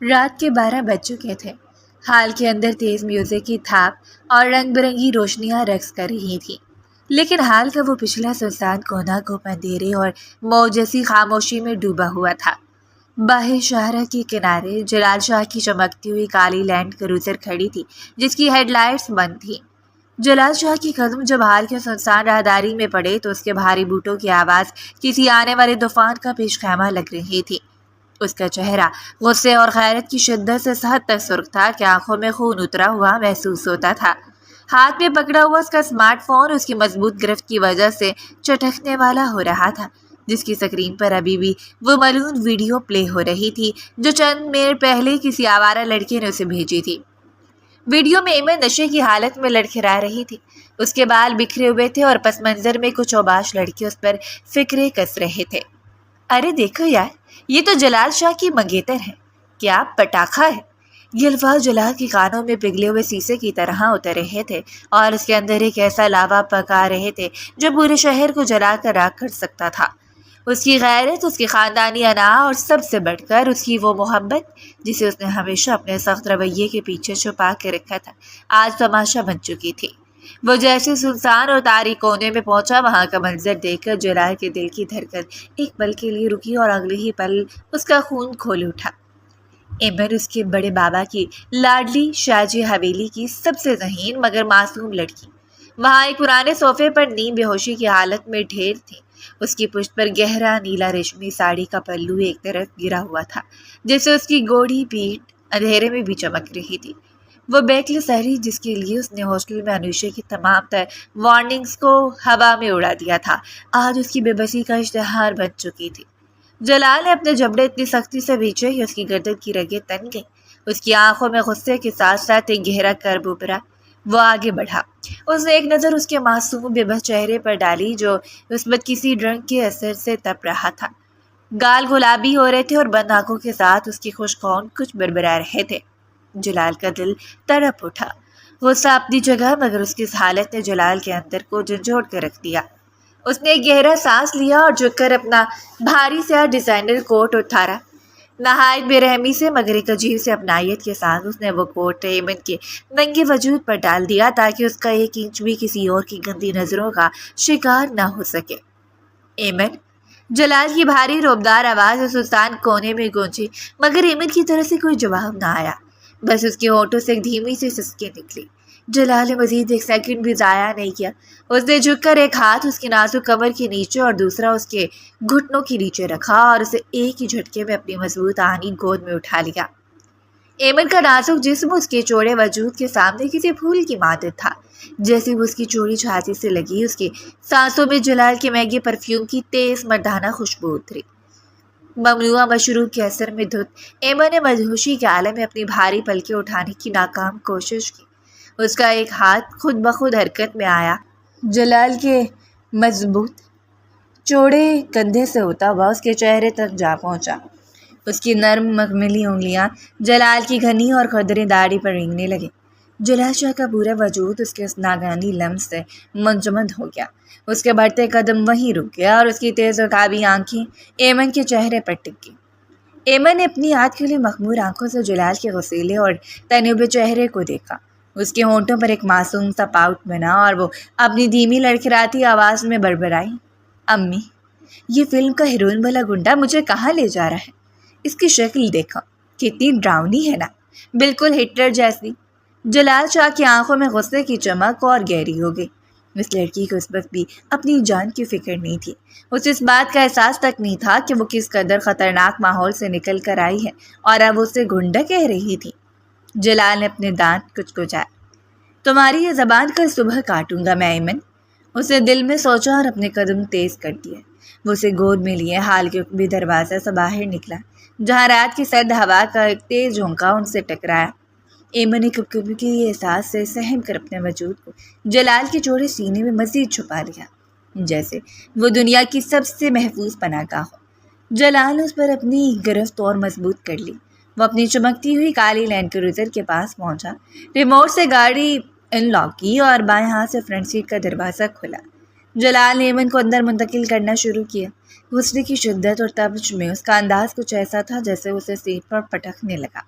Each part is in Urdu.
رات کے 12 بج چکے تھے۔ ہال کے اندر تیز میوزک کی تھاپ اور رنگ برنگی روشنیاں رقص کر رہی تھیں، لیکن ہال کا وہ پچھلا سنسان کونا گھوپ اندھیرے اور موج جیسی خاموشی میں ڈوبا ہوا تھا۔ باہر شاہراہ کے کنارے جلال شاہ کی چمکتی ہوئی کالی لینڈ کروزر کھڑی تھی، جس کی ہیڈ لائٹس بند تھیں۔ جلال شاہ کے قدم جب ہال کے سنسان راہداری میں پڑے تو اس کے بھاری بوٹوں کی آواز کسی آنے والے طوفان کا پیش خیمہ لگ رہی تھی۔ اس کا چہرہ غصے اور غیرت کی شدت سے اس حد تک سرخ تھا کہ آنکھوں میں خون اترا ہوا محسوس ہوتا تھا۔ ہاتھ میں پکڑا ہوا اس کا اسمارٹ فون اس کی مضبوط گرفت کی وجہ سے چٹکنے والا ہو رہا تھا، جس کی سکرین پر ابھی بھی وہ ملعون ویڈیو پلے ہو رہی تھی جو چند منٹ پہلے کسی آوارہ لڑکے نے اسے بھیجی تھی۔ ویڈیو میں ایمن نشے کی حالت میں لڑکھڑا رہی تھی۔ اس کے بال بکھرے ہوئے تھے اور پس منظر میں کچھ اوباش لڑکے اس پر فکرے کس رہے تھے۔ ارے دیکھو یار، یہ تو جلال شاہ کی منگیتر ہے، کیا پٹاخہ ہے۔ یہ الفاظ جلال کے کانوں میں پگھلے ہوئے شیشے کی طرح اتر رہے تھے اور اس کے اندر ایک ایسا لاوا پکا رہے تھے جو پورے شہر کو جلا کر راکھ کر سکتا تھا۔ اس کی غیرت، اس کی خاندانی انا اور سب سے بڑھ کر اس کی وہ محبت جسے اس نے ہمیشہ اپنے سخت رویے کے پیچھے چھپا کے رکھا تھا، آج تماشا بن چکی تھی۔ وہ جیسے سنسان اور تاریک کونے میں پہنچا، وہاں کا منظر دیکھ کر جلال کے دل کی دھڑکن ایک پل کے لیے رکی اور اگلے ہی پل اس کا خون کھول اٹھا۔ ایمن اس کے بڑے بابا کی لاڈلی شاہجی حویلی کی سب سے ذہین مگر معصوم لڑکی وہاں ایک پرانے صوفے پر نیم بے ہوشی کی حالت میں ڈھیر تھی۔ اس کی پشت پر گہرا نیلا ریشمی ساڑی کا پلو ایک طرف گرا ہوا تھا، جیسے اس کی گوڑھی پیٹھ اندھیرے میں بھی چمک رہی تھی۔ وہ بیکل سہری جس کے لیے اس نے ہاسٹل میں انوشے کی تمام تر وارننگز کو ہوا میں اڑا دیا تھا، آج اس کی بے بسی کا اشتہار بن چکی تھی۔ جلال نے اپنے جبڑے اتنی سختی سے بھینچے کہ اس کی گردن کی رگیں تن گئی۔ اس کی آنکھوں میں غصے کے ساتھ ساتھ ایک گہرا کرب ابھرا۔ وہ آگے بڑھا۔ اس نے ایک نظر اس کے معصوم بے بس چہرے پر ڈالی جو اس وقت کسی ڈرنگ کے اثر سے تپ رہا تھا۔ گال گلابی ہو رہے تھے اور بند آنکھوں کے ساتھ اس کی خشک ہونٹ کچھ بربرا رہے تھے۔ جلال کا دل تڑپ اٹھا۔ غصہ اپنی جگہ مگر اس کی اس حالت نے جلال کے اندر کو جھنجھوڑ کر رکھ دیا۔ اس نے ایک گہرا سانس لیا اور جھک کر اپنا بھاری سیاہ ڈیزائنر کوٹ اتارا۔ نہایت بے رحمی سے مگر ایک عجیب سے اپنائیت کے ساتھ اس نے وہ کوٹ ایمن کے ننگے وجود پر ڈال دیا تاکہ اس کا ایک انچ بھی کسی اور کی گندی نظروں کا شکار نہ ہو سکے۔ ایمن، جلال کی بھاری روبدار آواز اس سنسان کونے میں گونجی مگر ایمن کی طرف سے کوئی جواب نہ آیا، بس اس کے ہونٹوں سے ایک دھیمی سی سسکی نکلی۔ جلال نے مزید ایک سیکنڈ بھی ضائع نہیں کیا۔ اس نے جھک کر ایک ہاتھ اس کی نازک کمر کے نیچے اور دوسرا اس کے گھٹنوں کے نیچے رکھا اور اسے ایک ہی جھٹکے میں اپنی مضبوط آہنی گود میں اٹھا لیا۔ ایمن کا نازک جسم اس کے چوڑے وجود کے سامنے کسی پھول کی مانند تھا۔ جیسے وہ اس کی چوڑی چھاتی سے لگی، اس کی سانسوں میں جلال کے مہنگے پرفیوم کی تیز مردانہ خوشبو اتری۔ ممنوعہ مشروب کے اثر میں دھت ایمن نے مدہوشی کے عالم میں اپنی بھاری پلکیں اٹھانے کی ناکام کوشش کی۔ اس کا ایک ہاتھ خود بخود حرکت میں آیا، جلال کے مضبوط چوڑے کندھے سے ہوتا ہوا اس کے چہرے تک جا پہنچا۔ اس کی نرم مخملی انگلیاں جلال کی گھنی اور کھردری داڑھی پر رینگنے لگے۔ جلال شاہ کا پورا وجود اس کے اس ناگہانی لمس سے منجمد ہو گیا۔ اس کے بڑھتے قدم وہیں رک گیا اور اس کی تیز اٹھابی آنکھیں ایمن کے چہرے پر ٹک گئی۔ ایمن نے اپنی آنکھ کھلی مخمور آنکھوں سے جلال کے غسیلے اور تنے ہوئے چہرے کو دیکھا۔ اس کے ہونٹوں پر ایک معصوم سا پاؤٹ بنا اور وہ اپنی دھیمی لڑکھڑاتی آواز میں بڑبڑائی، امی، یہ فلم کا ہیروئن والا گنڈا مجھے کہاں لے جا رہا ہے؟ اس کی شکل دیکھو، کتنی ڈراؤنی ہے نا، بالکل ہٹلر جیسی۔ جلال شاہ کی آنکھوں میں غصے کی چمک اور گہری ہو گئی۔ اس لڑکی کو اس وقت بھی اپنی جان کی فکر نہیں تھی۔ اسے اس بات کا احساس تک نہیں تھا کہ وہ کس قدر خطرناک ماحول سے نکل کر آئی ہے اور اب اسے گنڈا کہہ رہی تھی۔ جلال نے اپنے دانت کچکچائے۔ تمہاری یہ زبان کل صبح کاٹوں گا میں ایمن، اسے دل میں سوچا اور اپنے قدم تیز کر دیے۔ وہ اسے گود میں لیے حال کے بھی دروازہ سے باہر نکلا، جہاں رات کی سرد ہوا کا ایک تیز جھونکا ان سے ٹکرایا۔ ایمن نے کبھی کے احساس سے سہم کر اپنے وجود کو جلال کے چوڑے سینے میں مزید چھپا لیا، جیسے وہ دنیا کی سب سے محفوظ پناہ گاہ ہو۔ جلال نے اس پر اپنی گرفت اور مضبوط کر لی۔ وہ اپنی چمکتی ہوئی کالی لینڈ کروزر کے پاس پہنچا، ریموٹ سے گاڑی ان لاک کی اور بائیں ہاتھ سے فرنٹ سیٹ کا دروازہ کھولا۔ جلال نے ایمن کو اندر منتقل کرنا شروع کیا۔ غصے کی شدت اور تبش میں اس کا انداز کچھ ایسا تھا جیسے اسے سیٹ پر پٹکنے لگا،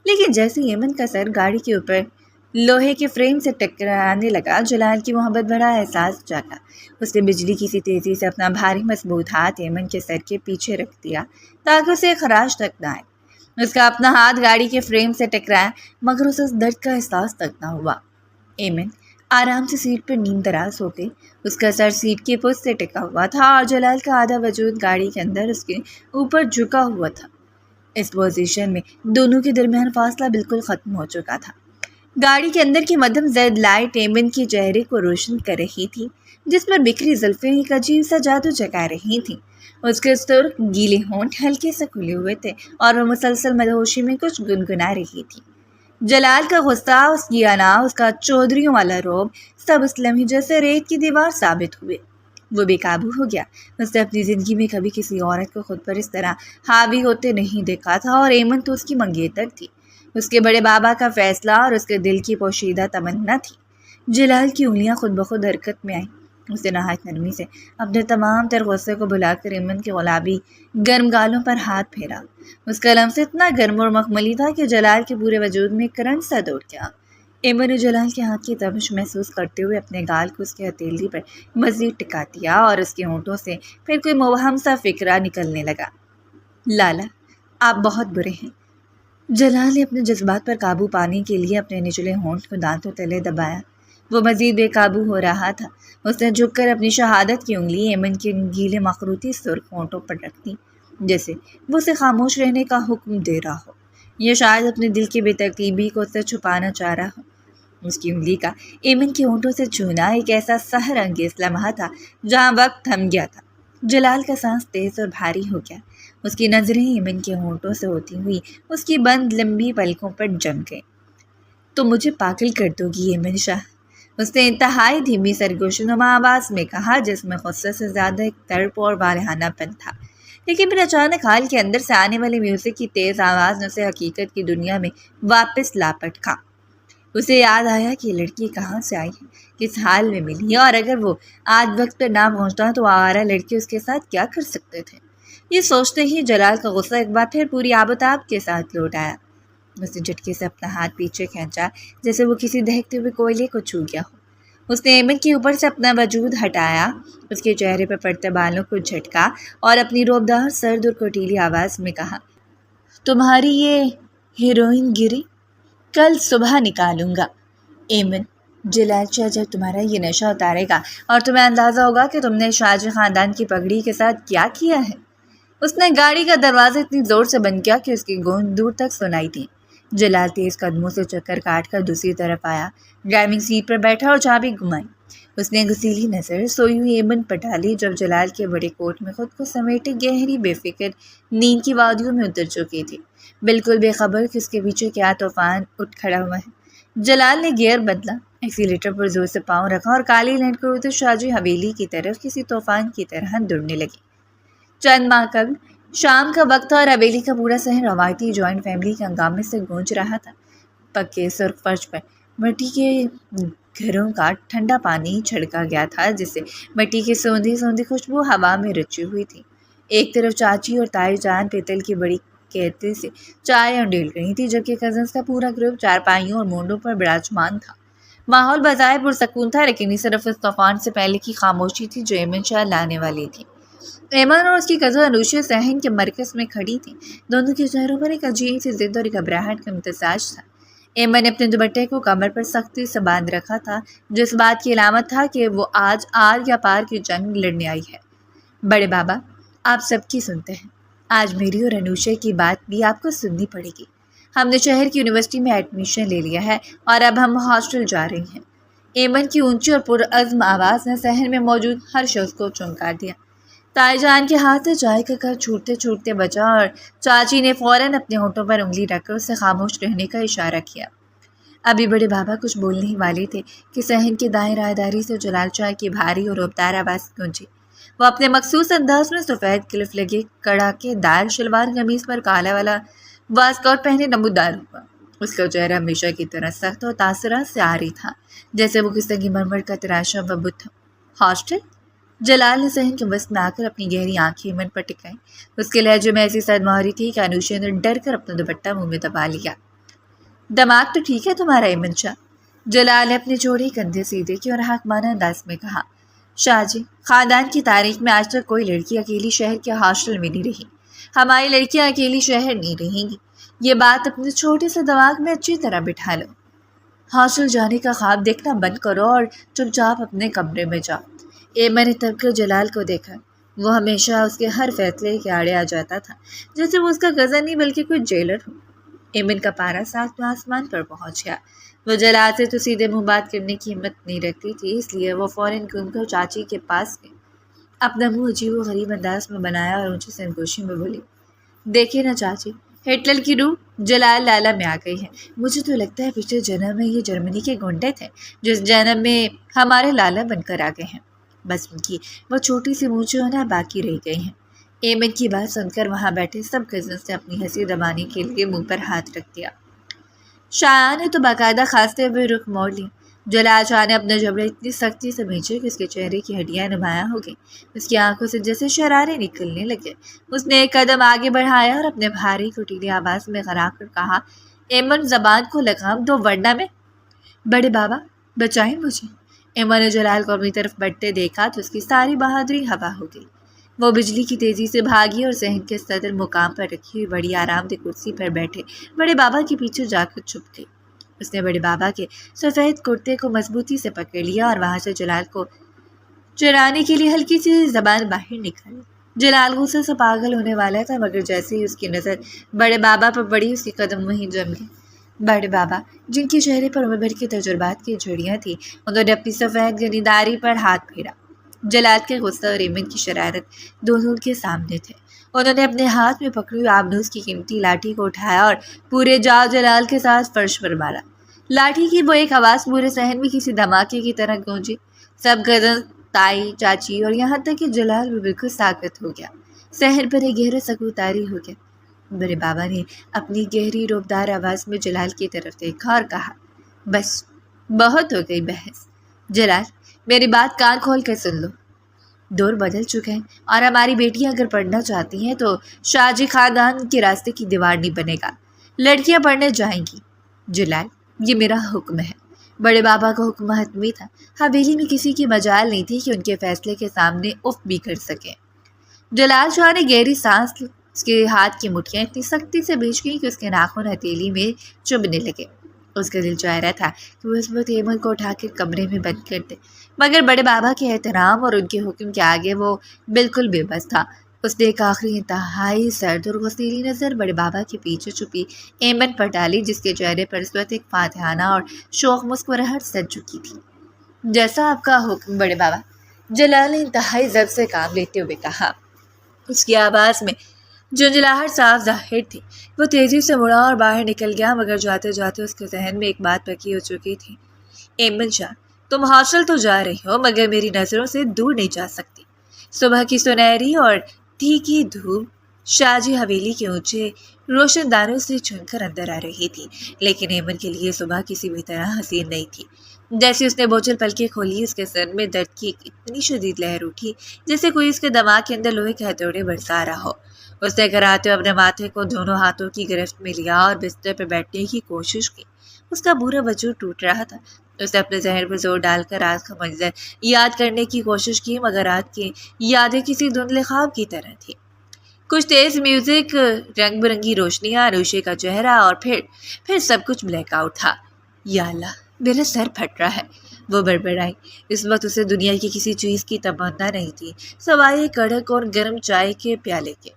لیکن جیسے ایمن کا سر گاڑی کے اوپر لوہے کے فریم سے ٹکرانے لگا، جلال کی محبت بھرا احساس جاگا۔ اس نے بجلی کی سی تیزی سے اپنا بھاری مضبوط ہاتھ ایمن کے سر کے پیچھے رکھ دیا تاکہ اسے خراش تک نہ آئے۔ اس کا اپنا ہاتھ گاڑی کے فریم سے ٹکرایا مگر اسے اس درد کا احساس تک نہ ہوا۔ ایمن آرام سے سیٹ پر نیم دراز ہو گئی۔ اس کا سر سیٹ کی پشت سے ٹکا ہوا تھا اور جلال کا آدھا وجود گاڑی کے اندر اس کے اوپر جھکا ہوا تھا۔ اس پوزیشن میں دونوں کے درمیان فاصلہ بالکل ختم ہو چکا تھا۔ گاڑی کے اندر کی مدھم زد لائٹ ایمن کے چہرے کو روشن کر رہی تھی، جس پر بکھری زلفیں ایک عجیب سا جادو جگا رہی تھیں۔ اس کے سرخ گیلے ہونٹ ہلکے سے کھلے ہوئے تھے اور وہ مسلسل مدہوشی میں کچھ گنگنا رہی تھی۔ جلال کا غصہ، اس کی انا، اس کا چودھریوں والا رعب، سب اس لمحے جیسے ریت کی دیوار ثابت ہوئے۔ وہ بے قابو ہو گیا۔ اس نے اپنی زندگی میں کبھی کسی عورت کو خود پر اس طرح حاوی ہوتے نہیں دیکھا تھا، اور ایمن تو اس کی منگیتر تھی، اس کے بڑے بابا کا فیصلہ اور اس کے دل کی پوشیدہ تمنا تھی۔ جلال کی انگلیاں خود بخود حرکت میں آئیں۔ اس نے نہایت نرمی سے اپنے تمام تر غصے کو بھلا کر ایمن کے گلابی گرم گالوں پر ہاتھ پھیرا۔ اس کا لمس اتنا گرم اور مخملی تھا کہ جلال کے پورے وجود میں کرنٹ سا دوڑ گیا۔ ایمن نے جلال کے ہاتھ کی تبش محسوس کرتے ہوئے اپنے گال کو اس کے ہتھیلی پر مزید ٹکا دیا اور اس کے ہونٹوں سے پھر کوئی مبہم سا فکرہ نکلنے لگا۔ لالا، آپ بہت برے ہیں۔ جلال نے اپنے جذبات پر قابو پانے کے لیے اپنے نچلے ہونٹ کو دانتوں تلے دبایا۔ وہ مزید بے قابو ہو رہا تھا۔ اس نے جھک کر اپنی شہادت کی انگلی ایمن کے گیلے مخروطی سرخ ہونٹوں پر رکھ دی، جیسے وہ اسے خاموش رہنے کا حکم دے رہا ہو، یا شاید اپنے دل کی بے ترتیبی کو اس سے چھپانا چاہ رہا ہو۔ اس کی انگلی کا ایمن کے ہونٹوں سے چھونا ایک ایسا سحر انگیز لمحہ تھا جہاں وقت تھم گیا تھا۔ جلال کا سانس تیز اور بھاری ہو گیا۔ اس کی نظریں ایمن کے ہونٹوں سے ہوتی ہوئی اس کی بند لمبی پلکوں پر جم گئیں۔ تو مجھے پاگل کر دو گی ایمن شاہ، اس نے انتہائی دھیمی سرگوش نما آواز میں کہا، جس میں غصے سے زیادہ ایک تڑپ اور والہانہ پن تھا۔ لیکن پھر اچانک حال کے اندر سے آنے والے میوزک کی تیز آواز نے اسے حقیقت کی دنیا میں واپس لا پٹکا۔ اسے یاد آیا کہ یہ لڑکی کہاں سے آئی ہے، کس حال میں ملی ہے، اور اگر وہ آج وقت پر نہ پہنچتا تو آوارہ لڑکے اس کے ساتھ کیا کر سکتے تھے۔ یہ سوچتے ہی جلال کا غصہ ایک بار پھر پوری آب و تاب کے ساتھ لوٹ آیا۔ اس نے جھٹکے سے اپنا ہاتھ پیچھے کھینچا جیسے وہ کسی دہکتے ہوئے کوئلے کو چھو گیا ہو۔ اس نے ایمن کے اوپر سے اپنا وجود ہٹایا، اس کے چہرے پر پڑتے بالوں کو جھٹکا اور اپنی روبدار سرد اور کٹیلی آواز میں کہا، تمہاری یہ ہیروئن گری کل صبح نکالوں گا۔ ایمن، جلال شاہ جب تمہارا یہ نشہ اتارے گا اور تمہیں اندازہ ہوگا کہ تم نے شاہجی خاندان کی پگڑی کے ساتھ کیا کیا ہے۔ اس نے گاڑی کا دروازہ اتنی زور سے بند کیا کہ اس کی گونج دور تک سنائی تھی۔ جلال تیز قدموں سے چکر کاٹ کر دوسری طرف آیا، ڈرائیونگ سیٹ پر بیٹھا اور چابی گھمائی۔ اس نے گسیلی نظر سوئی ہوئی ایمن پر ڈالی جب جلال کے بڑے کوٹ میں خود کو سمیٹے گہری بے فکر نیند کی وادیوں میں اتر چکی تھی، بالکل بے خبر کہ اس کے پیچھے کیا طوفان اٹھ کھڑا ہوا ہے۔ جلال نے گیئر بدلا، ایکسیلیٹر پر زور سے پاؤں رکھا اور کالی لینڈ کروزر شاہجی حویلی کی طرف کسی طوفان کی طرح دوڑنے لگی۔ چند ماہ قبل شام کا وقت تھا اور حویلی کا پورا شہر روایتی جوائنٹ فیملی کے ہنگامے سے گونج رہا تھا۔ پکے سرخ فرش پر مٹی کے گھروں کا ٹھنڈا پانی چھڑکا گیا تھا، جس سے مٹی کی سوندھی سوندھی خوشبو ہوا میں رچی ہوئی تھی۔ ایک طرف چاچی اور تائی جان پیتل کی بڑی کیتلی سے چائے انڈیل رہی تھی، جبکہ کزنس کا پورا گروپ چارپائیوں اور مونڈوں پر براجمان تھا۔ ماحول بظاہر پرسکون تھا، لیکن یہ صرف اس طوفان سے پہلے کی خاموشی تھی جو ایمن شاہ لانے والی تھی۔ ایمن اور اس کی کزن انوشیا صحن کے مرکز میں کھڑی تھی۔ دونوں کے چہروں پر ایک عجیب سی ضد اور گھبراہٹ کا امتزاج تھا۔ ایمن نے اپنے دوپٹے کو کمر پر سختی سے باندھ رکھا تھا، جو اس بات کی علامت تھا کہ وہ آج آر یا پار کی جنگ لڑنے آئی ہے۔ بڑے بابا، آپ سب کی سنتے ہیں، آج میری اور انوشیا کی بات بھی آپ کو سننی پڑے گی۔ ہم نے شہر کی یونیورسٹی میں ایڈمیشن لے لیا ہے اور اب ہم ہاسٹل جا رہی ہیں۔ ایمن کی اونچی اور پرعزم آواز نے صحن میں موجود ہر شخص کو چونکا دیا۔ تائی جان کے ہاتھ سے چائے کا کپ چھوٹتے چھوٹتے بچا اور چاچی نے فوراً اپنے ہونٹوں پر انگلی رکھ کر اسے خاموش رہنے کا اشارہ کیا۔ ابھی بڑے بابا کچھ بولنے ہی والے تھے کہ صحن کے دائیں رائے سے جلال شاہ کی بھاری اور ربدار آواز گونجی۔ وہ اپنے مخصوص انداز میں سفید کلف لگے کڑاکے دار شلوار قمیض پر کالا والا واسکوٹ پہنے نمودار ہوا۔ اس کا چہرہ ہمیشہ کی طرح سخت اور تاثرات سے عاری تھا، جیسے وہ کسی سنگ مرمر کا تراشا ہوا بت ہو۔ ہاسٹل؟ جلال نے صحن کے وسط میں آ کر اپنی گہری آنکھیں ایمن پر ٹکائیں۔ اس کے لہجے میں ایسی صدمہ ہو رہی تھی کہ انوشا نے ڈر کر اپنا دوپٹہ منہ میں دبا لیا۔ دماغ تو ٹھیک ہے تمہارا ایمن شاہ؟ جلال نے اپنے چوڑے کندھے سیدھے کیے اور حاکمانہ انداز میں کہا۔ شاہ جی، خاندان کی تاریخ میں آج تک کوئی لڑکی اکیلی شہر کے ہاسٹل میں نہیں رہی۔ ہماری لڑکیاں اکیلی شہر نہیں رہیں گی، یہ بات اپنے چھوٹے سے دماغ میں اچھی طرح بٹھا لو۔ ہاسٹل جانے کا خواب دیکھنا بند کرو اور چپ چاپ اپنے کمرے میں جاؤ۔ ایمن نے تب کر جلال کو دیکھا۔ وہ ہمیشہ اس کے ہر فیصلے کے آڑے آ جاتا تھا، جیسے وہ اس کا کزن نہیں بلکہ کوئی جیلر ہو۔ ایمن کا پارا ساتھ آسمان پر پہنچ گیا۔ وہ جلال سے تو سیدھے منہ بات کرنے کی ہمت نہیں رکھتی تھی، اس لیے وہ فوراً گھوم کر چاچی کے پاس گئی، اپنا منہ عجیب و غریب انداز میں بنایا اور اونچی سرگوشی میں بولی۔ دیکھیے نا چاچی، ہٹلر کی روح جلال لالا میں آ گئی ہے۔ مجھے تو لگتا ہے پچھلے جنم میں یہ جرمنی کے گنڈے تھے، جس جنم میں ہمارے لالا بن کر آ گئے ہیں۔ بس ان کی وہ چھوٹی سی مونچھیں ہونا باقی رہ گئی ہیں۔ ایمن کی بات سن کر وہاں بیٹھے سب کزنس نے اپنی ہنسی دبانے کے لیے منہ پر ہاتھ رکھ دیا۔ شایان نے تو باقاعدہ کھانستے ہوئے رخ موڑ لیا۔ جلال شاہ نے اپنے جبڑے اتنی سختی سے بھینچے کہ اس کے چہرے کی ہڈیاں نمایاں ہو گئیں۔ اس کی آنکھوں سے جیسے شرارے نکلنے لگے۔ اس نے ایک قدم آگے بڑھایا اور اپنے بھاری کٹیلی آواز میں غرا کر کہا، ایمن زبان کو لگام دو ورنہ میں… بڑے بابا بچائیں مجھے۔ ایمن نے جلال کو اپنی طرف بڑھتے دیکھا تو اس کی ساری بہادری ہوا ہو گئی۔ وہ بجلی کی تیزی سے بھاگی اور صحن کے صدر مقام پر رکھی ہوئی بڑی آرام دہ کرسی پر بیٹھے بڑے بابا کے پیچھے جا کر چھپ گئی۔ اس نے بڑے بابا کے سفید کرتے کو مضبوطی سے پکڑ لیا اور وہاں سے جلال کو چرانے کے لیے ہلکی سی زبان باہر نکالی۔ جلال غصے سے پاگل ہونے والا تھا، مگر جیسے ہی اس کی نظر بڑے بابا پر پڑی اس کے قدم وہیں جم گئے۔ بڑے بابا، جن کے چہرے پر عمر بھر کے تجربات کی جھڑیاں تھیں، انہوں نے اپنی سفید گنیداری پر ہاتھ پھیرا۔ جلال کے غصہ اور ایمن کی شرارت دونوں کے سامنے تھے۔ انہوں نے اپنے ہاتھ میں پکڑی ہوئی آبنوس کی قیمتی لاٹھی کو اٹھایا اور پورے جاؤ جلال کے ساتھ فرش پر مارا۔ لاٹھی کی وہ ایک آواز پورے صحن میں کسی دھماکے کی طرح گونجی۔ سب کزن، تائی، چاچی اور یہاں تک کہ جلال بھی بالکل ساکت ہو گیا۔ صحن پر ایک گہرا سکوت طاری ہو گیا۔ بڑے بابا نے اپنی گہری روبدار آواز میں جلال کی طرف دیکھا اور کہا، بس بہت ہو گئی بحث۔ جلال، میری بات کان کھول کر سن لو۔ دور بدل چکے ہیں اور ہماری بیٹیاں اگر پڑھنا چاہتی ہیں تو شاہ جی خاندان کے راستے کی دیوار نہیں بنے گا۔ لڑکیاں پڑھنے جائیں گی۔ جلال، یہ میرا حکم ہے۔ بڑے بابا کا حکم حتمی تھا۔ حویلی میں کسی کی مجال نہیں تھی کہ ان کے فیصلے کے سامنے اف بھی کر سکے۔ جلال شاہ نے گہری سانس لی۔ اس کے ہاتھ کی مٹھیاں اتنی سختی سے بھیج گئیں کہ اس کے ناخن ہتھیلی میں چبھنے لگے۔ اس کا دل چاہ رہا تھا کہ وہ اس وقت ایمن کو اٹھا کر کمرے میں بند کر دے، مگر بڑے بابا کے احترام اور ان کے حکم کے آگے وہ بالکل بے بس تھا۔ اس نے ایک آخری انتہائی سرد اور غصیلی نظر بڑے بابا کے پیچھے چھپی ایمن پر ڈالی، جس کے چہرے پر اس وقت ایک فاتحانہ اور شوق مسکراہٹ سج چکی تھی۔ جیسا آپ کا حکم بڑے بابا، جلال نے انتہائی ضبط سے کام لیتے ہوئے کہا۔ اس کی آواز میں جھنجھلاہٹ صاف ظاہر تھی۔ وہ تیزی سے مڑا اور باہر نکل گیا، مگر جاتے جاتے اس کے ذہن میں ایک بات پکی ہو چکی تھی۔ ایمن شاہ، تم ہاسٹل تو جا رہی ہو مگر میری نظروں سے دور نہیں جا سکتی۔ صبح کی سنہری اور تیکھی دھوپ شاہ جی حویلی کے اونچے روشن دانوں سے چھن کر اندر آ رہی تھی، لیکن ایمن کے لیے صبح کسی بھی طرح حسین نہیں تھی۔ جیسے اس نے بوجھل پلکیں کھولی، اس کے سر میں درد کی ایک اتنی شدید لہر اٹھی جیسے کوئی اس کے دماغ کے اندر لوہے کے ہتھوڑے برسا رہا ہو۔ اس نے کراتے ہوئے اپنے ماتھے کو دونوں ہاتھوں کی گرفت میں لیا اور بستر پر بیٹھنے کی کوشش کی۔ اس کا پورا وجود ٹوٹ رہا تھا۔ اس نے اپنے ذہن پر زور ڈال کر رات کا منظر یاد کرنے کی کوشش کی، مگر رات کی یادیں کسی دھندلے خواب کی طرح تھی۔ کچھ تیز میوزک، رنگ برنگی روشنیاں، انوشے کا چہرہ اور پھر سب کچھ بلیک آؤٹ تھا۔ یا اللہ، میرا سر پھٹ رہا ہے، وہ بڑبڑائی۔ اس وقت اسے دنیا کی کسی چیز کی تمنا نہیں تھی سوائے کڑک اور گرم چائے کے پیالے کے۔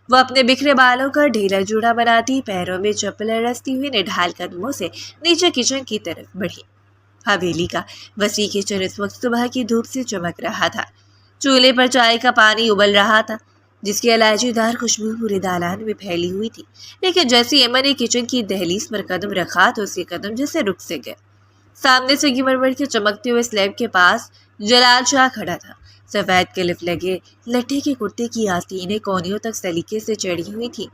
وہ اپنے بکھرے بالوں کا ڈھیلا جوڑا بناتی، پیروں میں چپلیں رستی ہوئی نڈھال قدموں سے نیچے کچن کی طرف بڑھی۔ حویلی کا وسیع کچن اس وقت صبح کی دھوپ سے چمک رہا تھا۔ چولہے پر چائے کا پانی ابل رہا تھا، جس کی الائچی دار خوشبو پورے دالان میں پھیلی ہوئی تھی، لیکن جیسے ایمن نے کچن کی دہلیز پر قدم رکھا تو اس کے قدم جیسے رک سے گئے۔ سامنے سے گمڑ کے چمکتے ہوئے سلیب کے پاس جلال شاہ کھڑا تھا۔ سفید کلف لگے لٹھے کے کرتے کی آستینیں کونیوں تک سلیقے سے چڑھی ہوئی تھی۔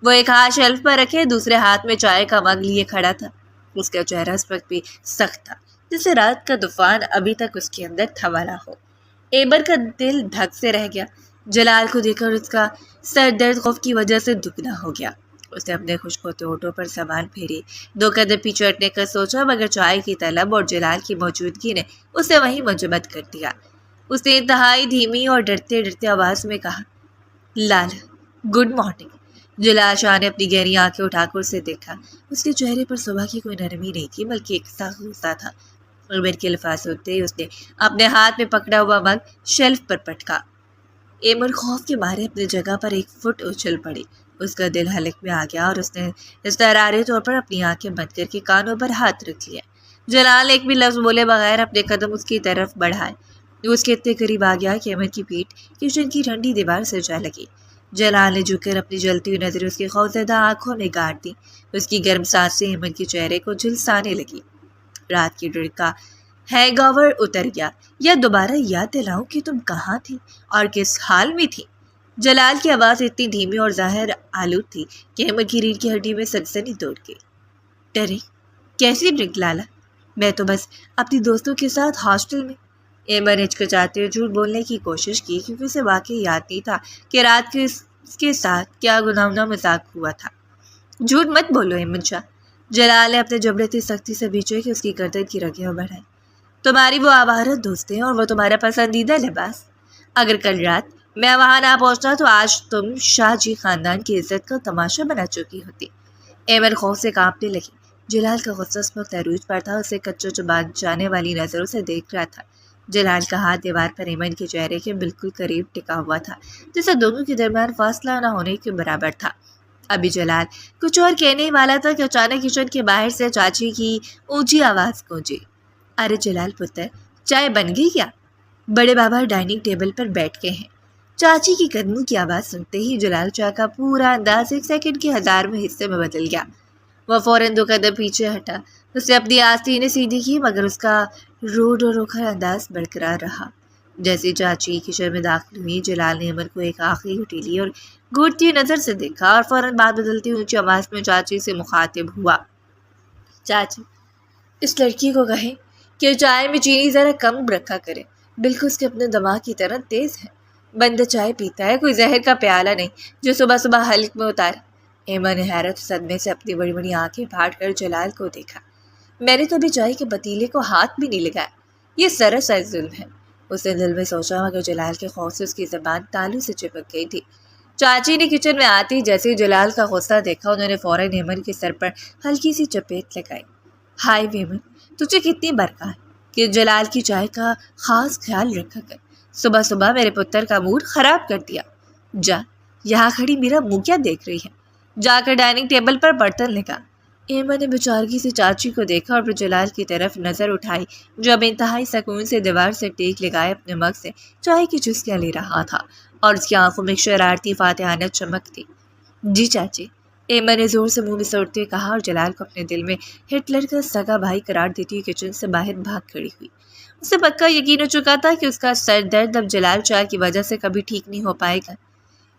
وہ ایک ہاتھ شیلف پر رکھے دوسرے ہاتھ میں چائے کا مگ لیے کھڑا تھا۔ اس کا چہرہ اس وقت بھی سخت تھا، جیسے رات کا طوفان ابھی تک اس کے اندر تھمانا ہو۔ ایمن کا دل دھک سے رہ گیا۔ جلال کو دیکھ کر اس کا سر درد خوف کی وجہ سے دگنا ہو گیا۔ اس نے اپنے خشک ہونٹوں پر سامان پھیری، 2 قدم پیچھے ہٹنے کا سوچا، مگر چائے کی طلب اور جلال کی موجودگی نے اسے وہیں منجمد کر دیا۔ اس نے انتہائی دھیمی اور ڈرتے ڈرتے آواز میں کہا، لالا گڈ مارننگ۔ جلال شاہ نے اپنی گہری آنکھیں اٹھا کر اسے دیکھا۔ اس کے چہرے پر صبح کی کوئی نرمی نہیں تھی، بلکہ ایک سخت غصہ تھا۔ عمر کے الفاظ سنتے ہی اس نے اپنے ہاتھ میں پکڑا ہوا مگ شیلف پر پٹکا۔ ایمن خوف کے مارے اپنی جگہ پر 1 فٹ اچھل پڑی۔ اس کا دل حلق میں آ گیا اور اس نے اضطراری طور پر اپنی آنکھیں بند کر کے کانوں پر ہاتھ رکھ لیا۔ جلال ایک بھی لفظ بولے بغیر اپنے قدم اس کی طرف بڑھائے۔ وہ اس کے اتنے قریب آ گیا کہ ایمن کی پیٹھ کچن کی ٹھنڈی دیوار سے جا لگی۔ جلال نے جھک کر اپنی جلتی ہوئی نظریں اس کی خوفزدہ آنکھوں میں گاڑ دی۔ اس کی گرم سانسیں ایمن کے چہرے کو جھلسانے لگی۔ رات کی ڈر کا ہینگ اوور اتر گیا۔ یا دوبارہ یاد دلاؤں کہ تم کہاں تھی اور کس حال میں تھی؟ جلال کی آواز اتنی دھیمی اور ظاہر آلود تھی کہ ایمن کی ریڑھ کی ہڈی میں سنسنی دوڑ گئی۔ ڈرے؟ کیسی ڈرنک لالا؟ میں تو بس اپنی دوستوں کے ساتھ ہاسٹل میں۔ ایمن ہچکچاتے ہوئے جھوٹ بولنے کی کوشش کی، کیونکہ اسے واقعی یاد نہیں تھا کہ رات کے اس کے ساتھ کیا گناونا مذاق ہوا تھا۔ جھوٹ مت بولو ایمن شاہ۔ جلال نے اپنے جبڑے اتنی سختی سے بھینچے کہ اس کی گردن کی رگیں بڑھائیں۔ تمہاری وہ آوارہ دوست ہیں اور وہ تمہارا پسندیدہ لباس۔ اگر کل رات میں وہاں نہ پہنچتا تو آج تم شاہ جی خاندان کی عزت کا تماشا بنا چکی ہوتی۔ ایمن خوف سے کانپنے لگی۔ جلال کا غصہ اس وقت عروج پر تھا، اسے کچو چبان جانے والی نظروں سے دیکھ رہا تھا۔ جلال کا ہاتھ دیوار پر ایمن کے چہرے کے بالکل قریب ٹکا ہوا تھا، جسے دونوں کے درمیان فاصلہ نہ ہونے کے برابر تھا۔ ابھی جلال کچھ اور کہنے ہی والا تھا کہ اچانک کچن کے باہر سے چاچی کی اونچی آواز گونجی، ارے جلال پتر، چائے بن گئی کیا؟ بڑے بابا ڈائننگ ٹیبل پر بیٹھ کے ہیں۔ چاچی کی قدموں کی آواز سنتے ہی جلال چائے کا پورا انداز 1 سیکنڈ کے 1000ویں حصے میں بدل گیا۔ وہ فوراً 2 قدم پیچھے ہٹا۔ اس نے اپنی آستینیں سیدھی کی، مگر اس کا روڈ اور روکھا انداز برقرار رہا۔ جیسے چاچی کچن میں داخل ہوئی، جلال نے ایمن کو ایک آخری ہٹیلی اور گھورتی ہوئی نظر سے دیکھا اور فوراً بات بدلتی اونچی آواز میں چاچی سے مخاطب ہوا، چاچی اس لڑکی کو کہیں کہ چائے میں چینی ذرا کم رکھا کرے، بالکل اس کے اپنے دماغ کی طرح تیز ہے۔ بندہ چائے پیتا ہے، کوئی زہر کا پیالہ نہیں جو صبح صبح حلق میں اتارے۔ ایمن نے حیرت و صدمے سے اپنی بڑی بڑی آنکھیں پھاڑ کر جلال کو دیکھا۔ میں نے تو ابھی چائے کے پتیلے کو ہاتھ بھی نہیں لگایا، یہ سراسر ظلم ہے۔ اس نے دل میں سوچا، مگر جلال کے خوف سے اس کی زبان تالو سے چپک گئی تھی۔ چاچی نے کچن میں آتی جیسے ہی جلال کا غصہ دیکھا، انہوں نے فوراً ایمن کے سر پر ہلکی سی چپیٹ لگائی۔ ہائے ایمن، تجھے کتنی برکت ہے کہ جلال کی چائے کا خاص خیال رکھا کر، صبح صبح میرے پتر کا موڈ خراب کر دیا۔ جا، یہاں کھڑی میرا منہ کیا دیکھ رہی ہے؟ جا کر ڈائننگ ٹیبل پر برتن لگا۔ ایمن نے بیچارگی سے چاچی کو دیکھا اور پھر جلال کی طرف نظر اٹھائی، جو اب انتہائی سکون سے دیوار سے ٹیک لگائے اپنے مگ سے چائے کی چسکیاں لے رہا تھا، اور اس کی آنکھوں میں ایک شرارتی فاتحانہ چمک تھی۔ جی چاچی، ایمن نے زور سے منہ میں سوڑتے ہوئے کہا، اور جلال کو اپنے دل میں ہٹلر کا سگا بھائی قرار دیتی ہوئی کچن سے باہر بھاگ کھڑی ہوئی۔ اسے پکا یقین ہو چکا تھا کہ اس کا سر درد اب جلال چائے کی وجہ سے کبھی ٹھیک نہیں ہو پائے گا۔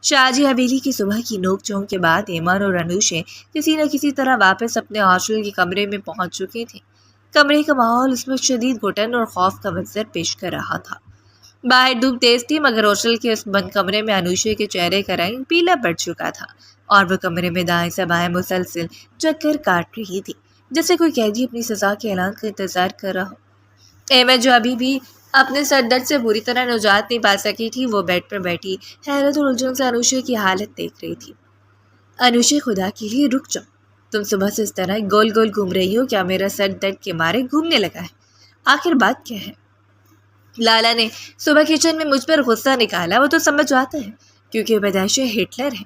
شاہ جی حویلی کی صبح کی نوک چونک کے بعد ایمن اور انوشیں کسی نہ کسی طرح واپس اپنے ہاسٹل کے کمرے میں پہنچ چکی تھیں۔ کمرے کا ماحول اس میں شدید گھٹن اور خوف کا منظر پیش کر رہا تھا۔ باہر دھوپ تیز تھی، مگر ہاسٹل کے اس بند کمرے میں انوشے کے چہرے کا رنگ پیلا پڑ چکا تھا، اور وہ کمرے میں دائیں سے بائیں مسلسل چکر کاٹ رہی تھی، جیسے کوئی قیدی اپنی سزا کے اعلان کا انتظار کر رہا ہو۔ ایمن جو ابھی بھی اپنے سر درد سے بری طرح نجات نہیں پا سکی تھی، وہ بیڈ پر بیٹھی حیرت اور الجھن سے انوشے کی حالت دیکھ رہی تھی۔ انوشے، خدا کے لیے رک جاؤ، تم صبح سے اس طرح گول گول گھوم رہی ہو، کیا میرا سر درد کے مارے گھومنے لگا ہے؟ آخر بات کیا ہے؟ لالا نے صبح کچن میں مجھ پر غصہ نکالا، وہ تو سمجھ آتا ہے کیونکہ پیدائش ہٹلر ہے،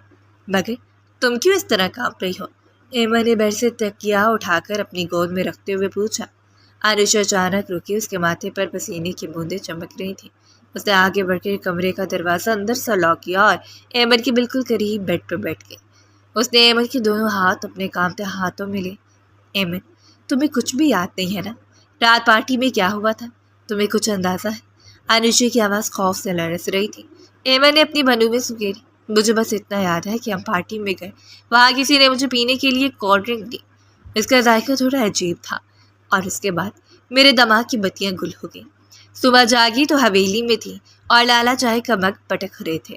مگر تم کیوں اس طرح کانپ رہی ہو؟ ایمن نے بیڈ سے تکیا اٹھا کر اپنی گود میں رکھتے ہوئے پوچھا۔ انوشا اچانک رکی، اس کے ماتھے پر پسینے کی بوندیں چمک رہی تھیں۔ اس نے آگے بڑھ کر کمرے کا دروازہ اندر سے لاک کیا اور ایمن کے بالکل قریب بیڈ پر بیٹھ گئی۔ اس نے ایمن کے دونوں ہاتھ اپنے کانپتے ہاتھوں میں لے۔ ایمن، تمہیں کچھ بھی یاد نہیں ہے نا؟ رات پارٹی میں کیا ہوا تھا؟ تمہیں کچھ اندازہ ہے؟ انوشا کی آواز خوف سے لرز رہی تھی۔ ایمن نے اپنی بھنوں میں سکیری۔ مجھے بس اتنا یاد ہے کہ ہم پارٹی میں گئے، وہاں کسی نے مجھے پینے کے لیے کولڈ ڈرنک دی، اس کا ذائقہ تھوڑا عجیب تھا، اور اس کے بعد میرے دماغ کی بتیاں گل ہو گئیں۔ صبح جاگی تو حویلی میں تھی اور لالا چائے کا مگ پٹک رہے تھے۔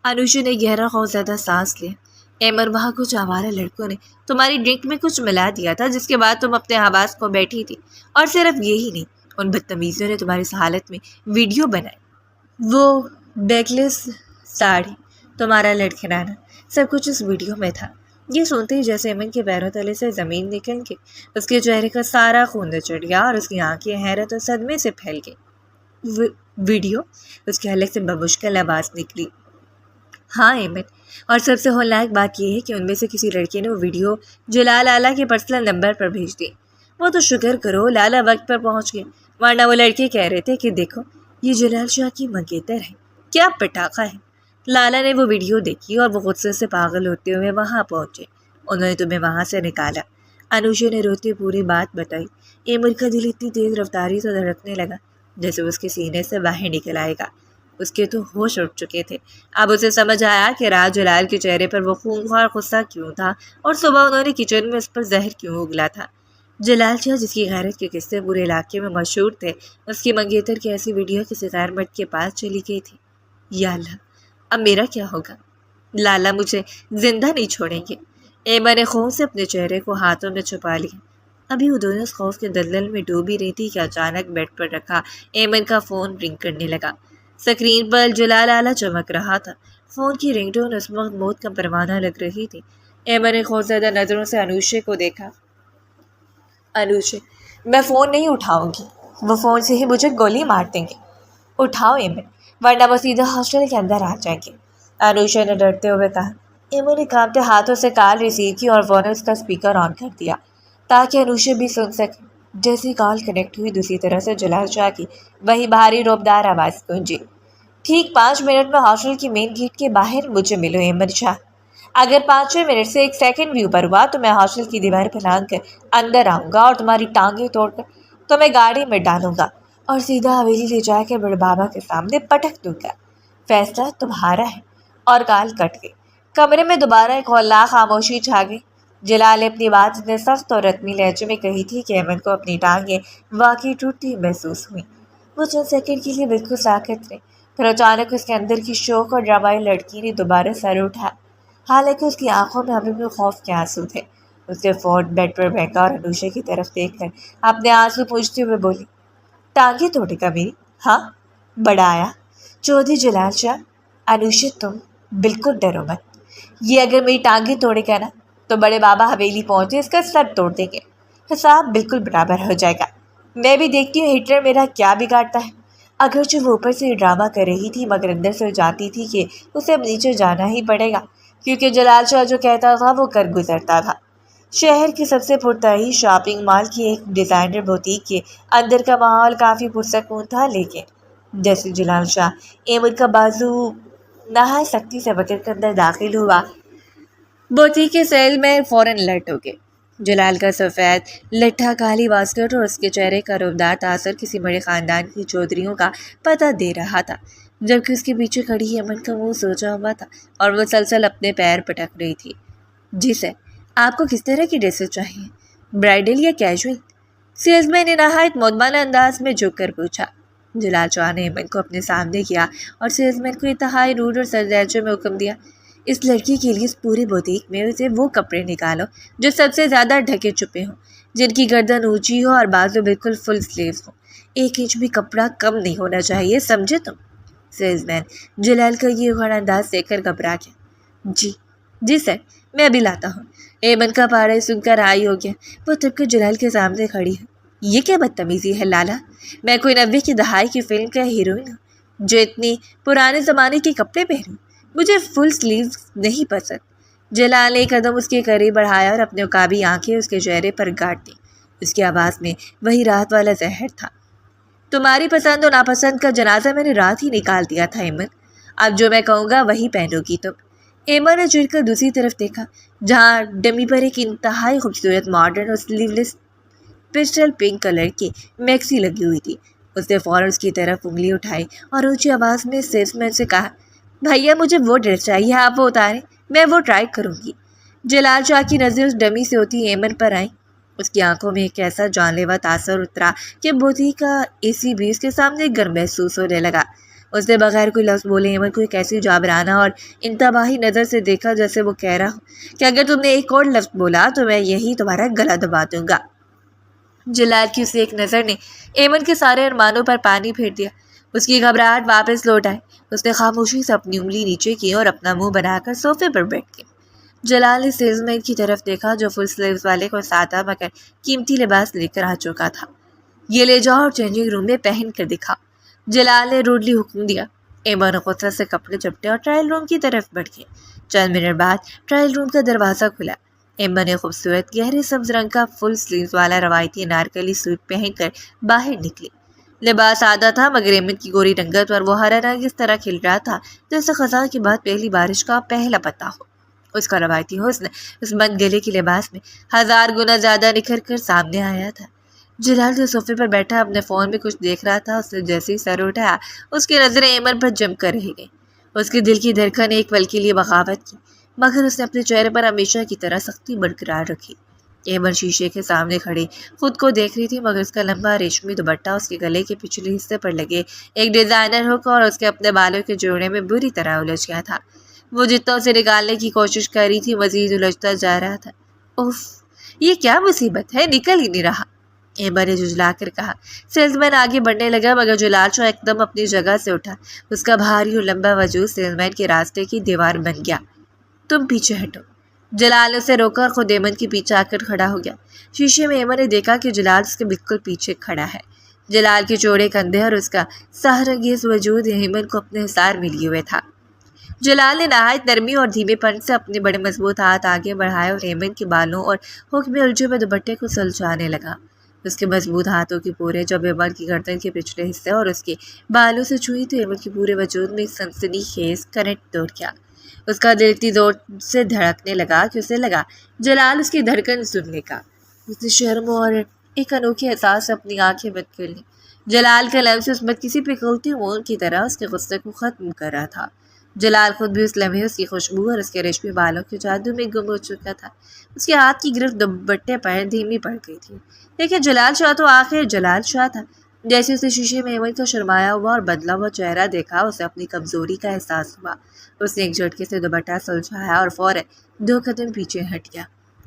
انوشی نے گہرا خوفزدہ سانس لیا۔ ایمن، وہاں کچھ آوارہ لڑکوں نے تمہاری ڈرنک میں کچھ ملا دیا تھا، جس کے بعد تم اپنے حواس کو بیٹھی تھی، اور صرف یہی نہیں، ان بدتمیزوں نے تمہاری اس حالت میں ویڈیو بنائی۔ وہ بیکلیس ساڑی، تمہارا لڑکھڑانا، سب کچھ اس ویڈیو میں تھا۔ یہ سنتے ہی جیسے ایمن کے پیروں تلے سے زمین نکل کے اس کے چہرے کا سارا خون چڑھ گیا اور اس کی آنکھیں حیرت اور صدمے سے پھیل گئی۔ ویڈیو؟ اس کے حلق سے بمشکل آواز نکلی۔ ہاں ایمن، اور سب سے ہولناک بات یہ ہے کہ ان میں سے کسی لڑکے نے وہ ویڈیو جلال لالا کے پرسنل نمبر پر بھیج دی۔ وہ تو شکر کرو لالا وقت پر پہنچ گئے، ورنہ وہ لڑکے کہہ رہے تھے کہ دیکھو یہ جلال شاہ کی منگیتر ہے، کیا پٹاخہ ہے۔ لالا نے وہ ویڈیو دیکھی اور وہ غصے سے پاگل ہوتے ہوئے وہاں پہنچے۔ انہوں نے تمہیں وہاں سے نکالا۔ انوشا نے روتے پوری بات بتائی۔ ایمن کا دل اتنی تیز رفتاری سے دھڑکنے لگا جیسے اس کے سینے سے باہر نکل آئے گا۔ اس کے تو ہوش اٹھ چکے تھے۔ اب اسے سمجھ آیا کہ رات جلال کے چہرے پر وہ خونخوار غصہ کیوں تھا اور صبح انہوں نے کچن میں اس پر زہر کیوں اگلا تھا۔ جلال شاہ، جس کی غیرت کے قصے پورے علاقے میں مشہور تھے، اس کی منگیتر کی ایسی ویڈیو کسی غیر مرد کے پاس چلی گئی تھی۔ یا اللہ، اب میرا کیا ہوگا؟ لالا مجھے زندہ نہیں چھوڑیں گے۔ ایمن نے خوف سے اپنے چہرے کو ہاتھوں میں چھپا لیا۔ ابھی وہ دونوں اس خوف کے دلدل میں ڈوبی رہی تھی کہ اچانک بیڈ پر رکھا ایمن کا فون رنگ کرنے لگا۔ سکرین پر جلال لالا چمک رہا تھا۔ فون کی رنگ ٹون اس وقت موت کا پروانہ لگ رہی تھی۔ ایمن نے خوفزدہ نظروں سے انوشے کو دیکھا۔ انوشے، میں فون نہیں اٹھاؤں گی، وہ فون سے ہی مجھے گولی مار دیں گے۔ اٹھاؤ ایمن، ورنہ وہ سیدھا ہاسٹل کے اندر آ جائیں گے، انوشا نے ڈرتے ہوئے کہا۔ ایمن نے کانپتے ہاتھوں سے کال ریسیو کی اور فوراً اس کا اسپیکر آن کر دیا تاکہ انوشا بھی سن سکے۔ جیسی کال کنیکٹ ہوئی، دوسری طرح سے جلال شاہ کی وہی بھاری روبدار آواز گونجی۔ ٹھیک 5 منٹ میں ہاسٹل کی مین گیٹ کے باہر مجھے ملو ایمن شاہ۔ اگر 5 منٹ سے 1 سیکنڈ بھی اوپر ہوا تو میں ہاسٹل کی دیوار پہ لانگ کر اندر آؤں گا اور تمہاری ٹانگیں توڑ کر تمہیں گاڑی میں ڈالوں گا اور سیدھا حویلی لے جا کے بڑے بابا کے سامنے پٹک دوں گا۔ فیصلہ تمہارا ہے۔ اور کال کٹ گئی۔ کمرے میں دوبارہ ایک ہولناک خاموشی چھا گئی۔ جلال نے اپنی بات اتنے سخت اور رتمی لہجے میں کہی تھی کہ ایمن کو اپنی ٹانگیں واقعی ٹوٹتی محسوس ہوئیں۔ وہ چند سیکنڈ کے لیے بالکل ساکت رہے، پھر اچانک اس کے اندر کی شوق اور ڈرامائی لڑکی نے دوبارہ سر اٹھا، حالانکہ اس کی آنکھوں میں ابھی بھی خوف کے آنسو تھے۔ اس نے فون بیڈ پر پھینکا اور انوشا کی طرف دیکھ کر اپنے آنسو پوچھتے ہوئے بولی، ٹانگیں توڑے گا میری؟ ہاں، بڑا آیا چودھری جلال شاہ۔ انوشا، تم بالکل ڈرو مت، یہ اگر میری ٹانگیں توڑے گا نا تو بڑے بابا حویلی پہنچے اس کا سر توڑ دیں گے، حساب بالکل برابر ہو جائے گا۔ میں بھی دیکھتی ہوں ہٹلر میرا کیا بگاڑتا ہے۔ اگرچہ وہ اوپر سے ڈرامہ کر رہی تھی مگر اندر سے جانتی تھی کہ اسے اب نیچے جانا ہی پڑے گا، کیونکہ جلال شاہ جو کہتا تھا وہ کر گزرتا تھا۔ شہر کی سب سے پرتعیش شاپنگ مال کی ایک ڈیزائنر بوتیک کے اندر کا ماحول کافی پرسکون تھا، لیکن جیسے جلال شاہ ایمن کا بازو نہایت سختی سے پکڑ کر اندر داخل ہوا، بوتیک کے سیل میں فوراً الرٹ ہو گئے۔ جلال کا سفید لٹھا کالی واسکٹ اور اس کے چہرے کا روبدار تاثر کسی بڑے خاندان کی چودھریوں کا پتہ دے رہا تھا، جبکہ اس کے پیچھے کھڑی ایمن کا منہ سوجا ہوا تھا اور وہ سلسل اپنے پیر پٹک رہی تھی۔ جی سر، آپ کو کس طرح کی ڈریسز چاہیے، برائڈل یا کیجول؟ سیلز مین نے نہایت مدمنہ انداز میں جھک کر پوچھا۔ جلال شاہ نے ایمن کو اپنے سامنے کیا اور سیلز مین کو انتہائی روڈ اور سرد لہجے میں حکم دیا، اس لڑکی کے لیے اس پورے بوتیک میں سے وہ کپڑے نکالو جو سب سے زیادہ ڈھکے چھپے ہوں، جن کی گردن اونچی ہو اور بازو بالکل فل سلیوز ہوں، 1 انچ بھی کپڑا کم نہیں ہونا چاہیے، سمجھے تم؟ سیلز مین جلال کا یہ غیر انداز دیکھ کر گھبرا گیا۔ جی سر، میں ابھی لاتا ہوں۔ ایمن کا پارا سن کر ہائی ہو گیا۔ وہ تب کر جلال کے سامنے کھڑی ہے۔ یہ کیا بدتمیزی ہے لالا، میں کوئی 90 کی دہائی کی فلم کا ہیروئن ہوں جو اتنی پرانے زمانے کے کپڑے پہنوں، مجھے فل سلیوز نہیں پسند۔ جلال نے ایک قدم اس کے قریب بڑھایا اور اپنے عقابی آنکھیں اس کے چہرے پر گاڑ دیں۔ اس کی آواز میں وہی رات والا زہر تھا۔ تمہاری پسند و ناپسند کا جنازہ میں نے رات ہی نکال دیا تھا ایمن، اب جو میں کہوں گا وہی پہنو گی تم۔ ایمن نے چڑھ کر دوسری طرف دیکھا جہاں ڈمی پر ایک انتہائی خوبصورت ماڈرن اور سلیو لیس پسٹل پنک کلر کی میکسی لگی ہوئی تھی۔ اس نے فوراً اس کی طرف انگلی اٹھائی اور اونچی آواز میں سیلس مین سے کہا، بھیا مجھے وہ ڈریس چاہیے، آپ وہ اتاریں، میں وہ ٹرائی کروں گی۔ جلال شاہ کی نظریں اس ڈمی سے ہوتی ایمن پر آئیں۔ اس کی آنکھوں میں ایک ایسا جان لیوا تاثر اترا کہ بوتھی کا اسی بھی اس کے سامنے گرم محسوس ہونے لگا۔ اس نے بغیر کوئی لفظ بولے ایمن کو ایک ایسی جابرانہ اور انتباہی نظر سے دیکھا جیسے وہ کہہ رہا ہو کہ اگر تم نے ایک اور لفظ بولا تو میں یہی تمہارا گلا دبا دوں گا۔ جلال کی اسے ایک نظر نے ایمن کے سارے ارمانوں پر پانی پھیر دیا۔ اس کی گھبراہٹ واپس لوٹ آئی۔ اس نے خاموشی سے اپنی انگلی نیچے کی اور اپنا منہ بنا کر صوفے پر بیٹھ گئی۔ جلال نے سیلز مین کی طرف دیکھا جو فل سلیوز والے کو سادہ مگر قیمتی لباس لے کر آ چکا تھا۔ یہ لے جاؤ اور چینجنگ روم میں پہن کر دکھا، جلال نے روڈلی حکم دیا۔ ایمن غصہ سے کپڑے چپٹے اور ٹرائل روم کی طرف بڑھ گئے۔ چند منٹ بعد ٹرائل روم کا دروازہ کھلا۔ ایمن نے خوبصورت گہرے سبز رنگ کا فل سلیوز والا روایتی انارکلی سوٹ پہن کر باہر نکلی۔ لباس سادہ تھا مگر ایمن کی گوری رنگت پر وہ ہرا رنگ اس طرح کھل رہا تھا جیسے خزاں کے بعد پہلی بارش کا پہلا پتا ہو۔ اس کا روایتی حسن اس بند گلے کے لباس میں 1000 گنا زیادہ نکھر کر سامنے آیا تھا۔ جلال جو صوفے پر بیٹھا اپنے فون میں کچھ دیکھ رہا تھا، اس نے جیسے ہی سر اٹھایا اس کی نظریں ایمن پر جم کر رہ گئیں۔ اس کے دل کی دھڑکن ایک پل کے لیے بغاوت کی مگر اس نے اپنے چہرے پر ہمیشہ کی طرح سختی برقرار رکھی۔ ایمن شیشے کے سامنے کھڑی خود کو دیکھ رہی تھی مگر اس کا لمبا ریشمی دوپٹہ اس کے گلے کے پچھلے حصے پر لگے ایک ڈیزائنر ہک اور اس کے اپنے بالوں کے جوڑے میں بری طرح الجھ گیا تھا۔ وہ جتنا اسے نکالنے کی کوشش کر رہی تھی مزید الجھتا جا رہا تھا۔ اوف، یہ کیا مصیبت ہے، نکل ہی نہیں رہا، ایمن نے جھجلا کر کہا۔ سیلز مین آگے بڑھنے لگا مگر جلال شاہ ایک دم اپنی جگہ سے اٹھا۔ اس کا بھاری اور لمبا وجود سیلز مین کے راستے کی دیوار بن گیا۔ تم پیچھے ہٹو، جلال نے اسے روکا اور خود ایمن کے پیچھے آ کر کھڑا ہو گیا۔ شیشے میں ایمن نے دیکھا کہ جلال اس کے بالکل پیچھے کھڑا ہے۔ جلال کے چوڑے کندھے اور اس کا سحرانگیز وجود ایمن کو اپنے حصار میں لیے ہوئے تھا۔ جلال نے نہایت نرمی اور دھیمے پن سے اپنے بڑے مضبوط ہاتھ آگے بڑھائے اور ایمن کے بالوں اور ہوک میں الجھے ہوئے دوپٹے کو سلجھانے لگا۔ اس کے مضبوط ہاتھوں کی پورے جب ایمن کی گردن کے پچھلے حصے اور اس کے بالوں سے چھوئی تو ایمن کے پورے وجود میں ایک سنسنی خیز کرنٹ دوڑ گیا۔ اس کا دل اتنی زور سے دھڑکنے لگا کہ اسے لگا جلال اس کی دھڑکن سن لے گا۔ اس نے شرم اور ایک انوکھے احساس سے اپنی آنکھیں بند کر لیں۔ جلال کا لمس اس مت کسی پگھلتی مون کی طرح اس کے غصے کو ختم کر رہا تھا۔ جلال خود بھی اس لمحے اس کی خوشبو اور اس کے ریشمی بالوں کے جادو میں گم ہو چکا تھا۔ اس کے ہاتھ کی گرفت دوپٹے پر دھیمی پڑ گئی تھی لیکن جلال شاہ تو آخر جلال شاہ تھا۔ جیسے اسے شیشے میں ایمن کا شرمایا ہوا اور بدلا ہوا چہرہ دیکھا اسے اپنی کمزوری کا احساس ہوا۔ اس نے ایک جھٹکے سے دوپٹہ سلجھایا اور فوراً 2 قدم پیچھے ہٹ گیا۔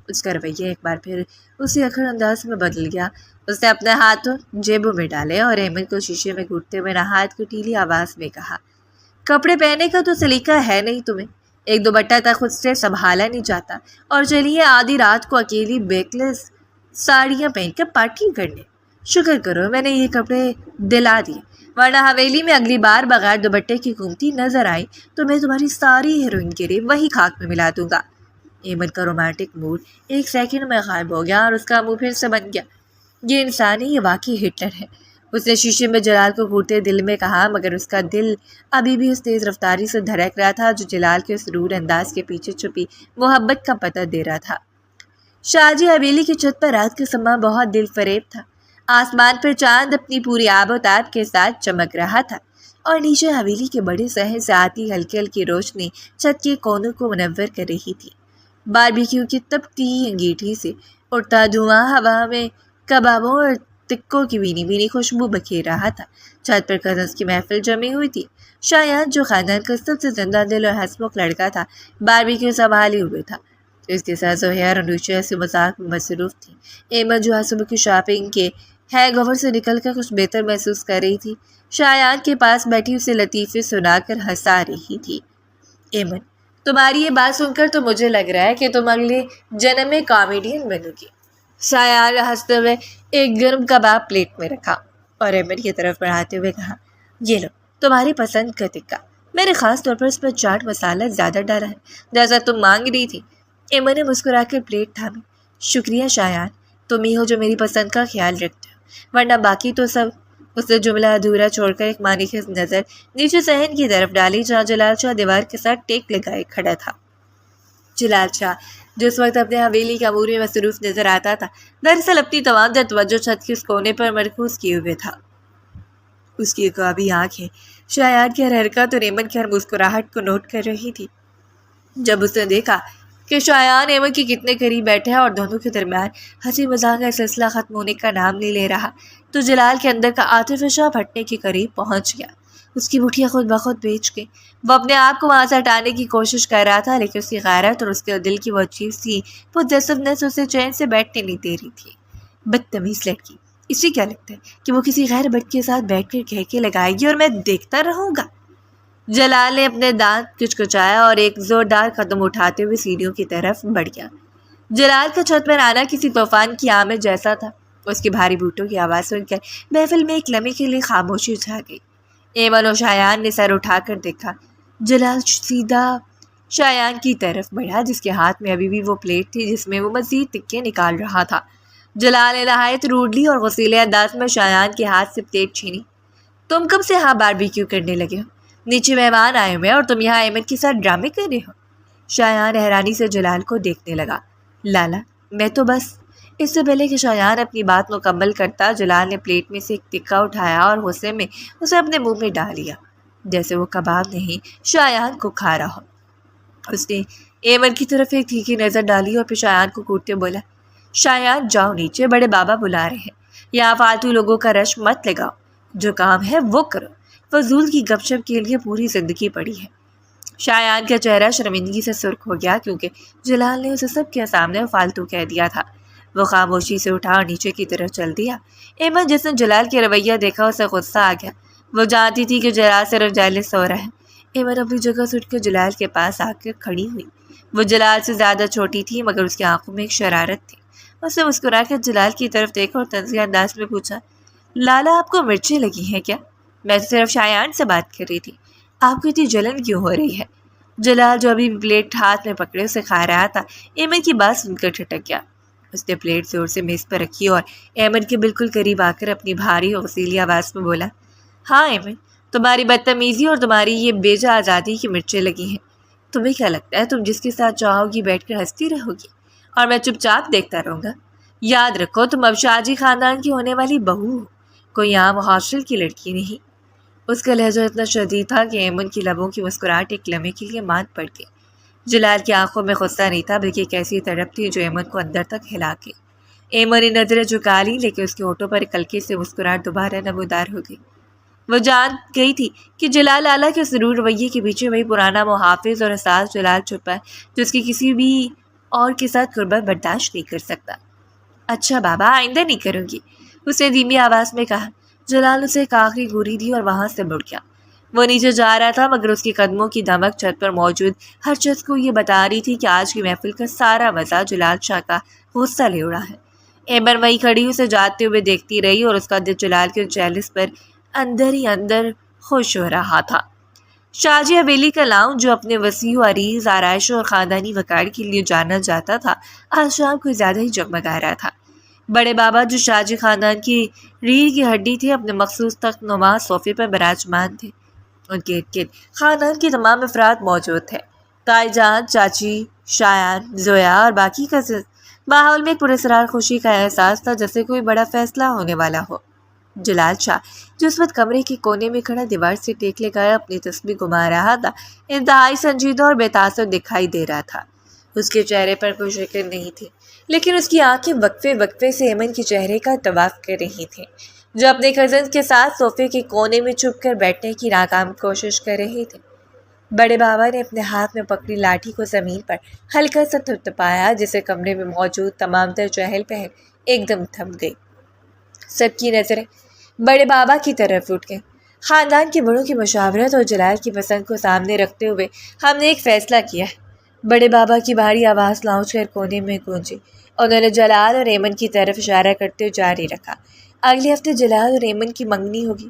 اس کا رویہ ایک بار پھر اسی اکھڑ انداز میں بدل گیا۔ اس نے اپنے ہاتھ جیبوں میں ڈالے اور ایمن کو شیشے میں گھٹتے ہوئے نہایت کٹیلی آواز میں کہا، کپڑے پہننے کا تو سلیقہ ہے نہیں تمہیں، ایک دوپٹہ تک خود سے سنبھالا نہیں جاتا اور چلیے آدھی رات کو اکیلی بیکلیس ساڑیاں پہن کر پارٹی کرنے۔ شکر کرو میں نے یہ کپڑے دلا دیے ورنہ حویلی میں اگلی بار بغیر دوپٹے کی گھومتی نظر آئی تو میں تمہاری ساری ہیروئن گری وہی خاک میں ملا دوں گا۔ ایمن کا رومانٹک موڈ ایک سیکنڈ میں غائب ہو گیا اور اس کا منہ پھر سے بن گیا۔ یہ انسان ہے، یہ واقعی ہٹلر ہے، اس نے شیشے میں جلال کو گھورتے دل میں کہا مگر اس کا دل ابھی بھی اس تیز رفتاری سے دھڑک رہا تھا جو جلال کے اس رود انداز کے پیچھے چھپی محبت کا پتہ دے رہا تھا۔ شاہجی حویلی کی چھت پر رات کا سما بہت دل فریب تھا۔ آسمان پر چاند اپنی پوری آب و تاب کے ساتھ چمک رہا تھا اور نیچے حویلی کے بڑے صحن سے آتی ہلکی ہلکی روشنی چھت کے کونوں کو منور کر رہی تھی۔ باربیکیو کی تپتی انگیٹھی سے اڑتا دھواں ہوا میں کبابوں اور تکوں کی بھینی بھینی خوشبو بکھیر رہا تھا۔ چھت پر کزنس کی محفل جمی ہوئی تھی۔ شایان جو خاندان کا سب سے زندہ دل اور ہنسمکھ لڑکا تھا باربیکیو سنبھالے ہوئے تھا۔ اس کے ساتھ زہیر اور نوشیا سے مذاق میں مصروف تھی۔ ایمن جو صبح کی شاپنگ کے ہینگ اوور سے نکل کر کچھ بہتر محسوس کر رہی تھی شایان کے پاس بیٹھی اسے لطیفے سنا کر ہنسا رہی تھی۔ ایمن، تمہاری یہ بات سن کر تو مجھے لگ رہا ہے کہ تم اگلے جنم میں کامیڈین بنو گی۔ شایان ہنستے ہوئے ایک گرم کباب پلیٹ میں رکھا اور ایمن کی طرف بڑھاتے ہوئے کہا، یہ لو تمہاری پسند کا ٹکا، میں نے خاص طور پر اس پر چاٹ مسالہ زیادہ ڈالا ہے جیسا تم مانگ رہی تھی۔ ایمن نے مسکرا کر پلیٹ تھامی۔ شکریہ شایان، تم ہی ہو جو میری پسند کا خیال رکھتے ہو ورنہ باقی تو سب۔ اس نے جملہ ادھورا چھوڑ کر ایک معنی خیز نظر نیچے صحن کی طرف ڈالی جہاں جلال شاہ دیوار کے ساتھ ٹیک لگائے کھڑا تھا۔ جلال شاہ جس وقت اپنے حویلی کے امور میں مصروف نظر آتا تھا دراصل اپنی تمام توجہ چھت کے اس کونے پر مرکوز کیے ہوئے تھا۔ اس کی عقابی آنکھیں شایان کی ہر حرکت اور ایمن کی ہر مسکراہٹ کو نوٹ کر رہی تھی۔ جب اس نے دیکھا کہ شایان ایمن کے کتنے قریب بیٹھے ہیں اور دونوں کے درمیان ہنسی مذاق کا سلسلہ ختم ہونے کا نام نہیں لے رہا تو جلال کے اندر کا عاطف شاہ پھٹنے کے قریب پہنچ گیا۔ اس کی مٹھیاں خود بخود بیچ گئی۔ وہ اپنے آپ کو وہاں سے ہٹانے کی کوشش کر رہا تھا، لیکن اس کی غیرت اور اس کے دل کی وہ عجیب سی پرجسمنس اسے چین سے بیٹھنے نہیں دے رہی تھی۔ بدتمیز لڑکی، اسے کیا لگتا ہے کہ وہ کسی غیر مرد کے ساتھ بیٹھ کر کہکے لگائے گی اور میں دیکھتا رہوں گا؟ جلال نے اپنے دانت کچکچایا اور ایک زوردار قدم اٹھاتے ہوئے سیڑھیوں کی طرف بڑھ گیا۔ جلال کا چھت پر آنا کسی طوفان کی آمد جیسا تھا۔ اس کی بھاری بوٹوں کی آواز سن کر محفل میں ایک لمحے کے لیے خاموشی چھا گئی۔ ایمن اور شایان نے سر اٹھا کر دیکھا۔ جلال سیدھا شایان کی طرف بڑھا، جس کے ہاتھ میں ابھی بھی وہ پلیٹ تھی جس میں وہ مزید تکے نکال رہا تھا۔ جلال نے نہایت روڈلی اور غصیلے انداز میں شایان کے ہاتھ سے پلیٹ چھینی۔ تم کب سے ہاں باربیکیو کرنے لگے ہو؟ نیچے مہمان آئے ہوئے اور تم یہاں ایمن کے ساتھ ڈرامے کر رہے ہو؟ شایان حیرانی سے جلال کو دیکھنے لگا۔ لالا، میں تو بس… اس سے پہلے کہ شایان اپنی بات مکمل کرتا، جلال نے پلیٹ میں سے ایک ٹکا اٹھایا اور غصے میں اسے اپنے منہ میں ڈال لیا، جیسے وہ کباب نہیں شایان کو کھا رہا ہو۔ اس نے ایمن کی طرف ایک تیکھی نظر ڈالی اور پھر شایان کو کوٹتے بولا، شایان جاؤ نیچے، بڑے بابا بلا رہے ہیں۔ یہاں فالتو لوگوں کا رش مت لگاؤ، جو کام ہے وہ کرو۔ فضول کی گپ شپ کے لیے پوری زندگی پڑی ہے۔ شایان کا چہرہ شرمندگی سے سرخ ہو گیا کیونکہ جلال نے اسے سب کے سامنے فالتو کہہ دیا تھا۔ وہ خاموشی سے اٹھا اور نیچے کی طرف چل دیا۔ ایمن جس نے جلال کے رویہ دیکھا اسے غصہ آ گیا۔ وہ جانتی تھی کہ جلال صرف جیلس ہو رہا ہے۔ ایمن اپنی جگہ سے اٹھ کر جلال کے پاس آ کر کھڑی ہوئی۔ وہ جلال سے زیادہ چھوٹی تھی مگر اس کی آنکھوں میں ایک شرارت تھی۔ اس نے مسکرا کر جلال کی طرف دیکھا اور طنزیہ انداز میں پوچھا، لالا آپ کو مرچیں لگی ہیں کیا؟ میں صرف شایان سے بات کر رہی تھی، آپ کو اتنی جلن کیوں ہو رہی ہے؟ جلال جو ابھی پلیٹ ہاتھ میں پکڑے اسے کھا رہا تھا، ایمن کی بات سن کر ٹھٹک گیا۔ اس نے پلیٹ زور سے میز پر رکھی اور ایمن کے بالکل قریب آ کر اپنی بھاری اور غصیلی آواز میں بولا، ہاں ایمن، تمہاری بدتمیزی اور تمہاری یہ بے جا آزادی کی مرچیں لگی ہیں۔ تمہیں کیا لگتا ہے تم جس کے ساتھ چاہو گی بیٹھ کر ہنستی رہو گی اور میں چپ چاپ دیکھتا رہوں گا؟ یاد رکھو تم اب شاہجی خاندان کی ہونے والی بہو ہو، کوئی عام ہاسٹل کی لڑکی نہیں۔ اس کا لہجہ اتنا شدید تھا کہ ایمن کی لبوں کی مسکراہٹ ایک لمحے کے لیے مات پڑ گئی۔ جلال کی آنکھوں میں غصہ نہیں تھا بلکہ ایک ایسی تڑپ تھی جو ایمن کو اندر تک ہلا گئی۔ ایمن نے نظریں جھکا لی لیکن اس کے ہونٹوں پر ایک ہلکے سے مسکراہٹ دوبارہ نمودار ہو گئی۔ وہ جان گئی تھی کہ جلال لالا کے ضرور رویے کے پیچھے وہی پرانا محافظ اور حساس جلال چھپا ہے جو اس کی کسی بھی اور کے ساتھ قربت برداشت نہیں کر سکتا۔ اچھا بابا، آئندہ نہیں کروں گی، اس نے دھیمی آواز میں کہا۔ جلال اسے ایک آخری گوری دی اور وہاں سے مڑ گیا۔ وہ نیچے جا رہا تھا مگر اس کے قدموں کی دھمک چھت پر موجود ہر شخص کو یہ بتا رہی تھی کہ آج کی محفل کا سارا مزہ جلال شاہ کا غصہ لے اڑا ہے۔ ایمن وہیں کھڑی اسے جاتے ہوئے دیکھتی رہی اور اس کا دل جلال کے چہلس پر اندر ہی اندر خوش ہو رہا تھا۔ شاہجی حویلی کا لاؤنج جو اپنے وسیع و عریض آرائشوں اور خاندانی وقار کے لیے جانا جاتا تھا، آج شام کو زیادہ ہی جگمگا رہا تھا۔ بڑے بابا جو شاہجی خاندان کی ریڑھ کی ہڈی تھے اپنے مخصوص تخت نما صوفے پر براجمان تھے۔ ان کے ارد گرد خاندان کے تمام افراد موجود تھے، تائی جان، چاچی، شایان، زویا اور باقی کا ماحول میں پراسرار خوشی کا احساس تھا جیسے کوئی بڑا فیصلہ ہونے والا ہو۔ جلال شاہ جو اس وقت کمرے کے کونے میں کھڑا دیوار سے ٹیک لگائے اپنی تسبیح گھما رہا تھا، انتہائی سنجیدہ اور بے تاثر دکھائی دے رہا تھا۔ اس کے چہرے پر کوئی شکل نہیں تھی لیکن اس کی آنکھیں وقفے وقفے سے ایمن کے چہرے کا طواف کر رہی تھیں جو اپنے کزنز کے ساتھ صوفے کے کونے میں چھپ کر بیٹھنے کی ناکام کوشش کر رہے تھے۔ بڑے بابا نے اپنے ہاتھ میں پکڑی لاٹھی کو زمین پر ہلکا سا تھپتھپایا جسے کمرے میں موجود تمام تر چہل پہل ایک دم تھم گئی۔ سب کی نظریں بڑے بابا کی طرف اٹھ گئیں۔ خاندان کے بڑوں کی مشاورت اور جلال کی پسند کو سامنے رکھتے ہوئے ہم نے ایک فیصلہ کیا ہے۔ بڑے بابا کی بھاری آواز لاؤنج کر کونے میں گونجی۔ انہوں نے جلال اور ایمن کی طرف اشارہ کرتے ہوئے جاری رکھا، اگلے ہفتے جلال اور ایمن کی منگنی ہوگی۔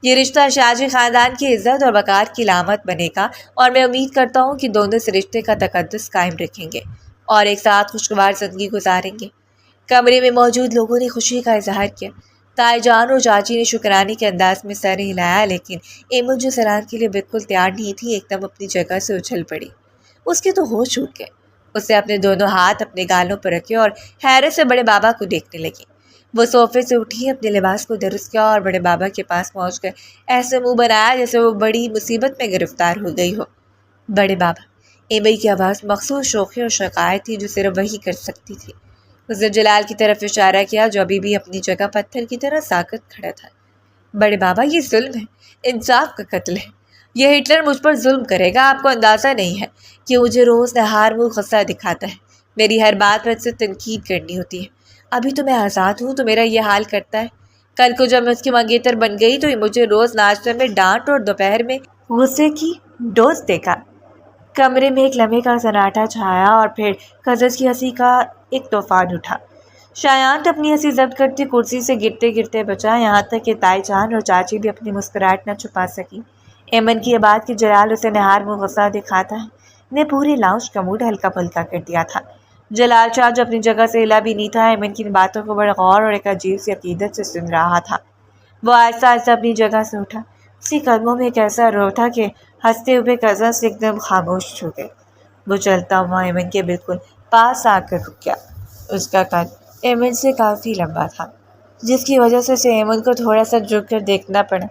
یہ رشتہ شاہجی خاندان کی عزت اور وقار کی علامت بنے گا اور میں امید کرتا ہوں کہ دونوں اس رشتے کا تقدس قائم رکھیں گے اور ایک ساتھ خوشگوار زندگی گزاریں گے۔ کمرے میں موجود لوگوں نے خوشی کا اظہار کیا۔ تائی جان اور چاچی نے شکرانے کے انداز میں سر ہلایا لیکن ایمن جو سلام کے لیے بالکل تیار نہیں تھی ایک دم اپنی جگہ سے اچھل پڑی۔ اس کے تو ہوش اٹھ گئے۔ اس نے اپنے دونوں ہاتھ اپنے گالوں پر رکھے اور حیرت سے بڑے بابا کو دیکھنے لگی۔ وہ صوفے سے اٹھی، اپنے لباس کو درست کیا اور بڑے بابا کے پاس پہنچ کر ایسے منہ بنایا جیسے وہ بڑی مصیبت میں گرفتار ہو گئی ہو۔ بڑے بابا، ایمن کی آواز مخصوص شوخی اور شکایت تھی جو صرف وہی کر سکتی تھی۔ اس نے جلال کی طرف اشارہ کیا جو ابھی بھی اپنی جگہ پتھر کی طرح ساکت کھڑا تھا۔ بڑے بابا، یہ ظلم ہے، انصاف کا قتل ہے۔ یہ ہٹلر مجھ پر ظلم کرے گا۔ آپ کو اندازہ نہیں ہے کہ مجھے روز نہار منہ غصہ دکھاتا ہے، میری ہر بات پر اس سے تنقید کرنی ہوتی ہے۔ ابھی تو میں آزاد ہوں تو میرا یہ حال کرتا ہے۔ کل کو جب میں اس کی منگیتر بن گئی تو یہ مجھے روز ناشتے میں ڈانٹ اور دوپہر میں غصے کی ڈوز دے گا۔ کمرے میں ایک لمحے کا سناٹا چھایا اور پھر قزز کی ہنسی کا ایک طوفان اٹھا۔ شایان اپنی ہنسی ضبط کرتی کرسی سے گرتے گرتے بچا، یہاں تک کہ تائی جان اور چاچی بھی اپنی مسکراہٹ نہ چھپا سکی۔ ایمن کی یہ بات کہ جلال اسے نہار منہ غصہ دکھاتا ہے نے پورے لاؤنج کا موڈ ہلکا پھلکا کر دیا تھا۔ جلال شاہ جو اپنی جگہ سے ہلا بھی نہیں تھا، ایمن کی ان باتوں کو بڑے غور اور ایک عجیب سی عقیدت سے سن رہا تھا۔ وہ آہستہ آہستہ اپنی جگہ سے اٹھا۔ اس کے قدموں میں ایک ایسا رو تھا کہ ہنستے ہوئے قزز ایک دم خاموش ہو گئے۔ وہ چلتا ہوا ایمن کے بالکل پاس آ کر رک گیا۔ اس کا قد ایمن سے کافی لمبا تھا، جس کی وجہ سے اسے ایمن کو تھوڑا سا جھک کر دیکھنا پڑا۔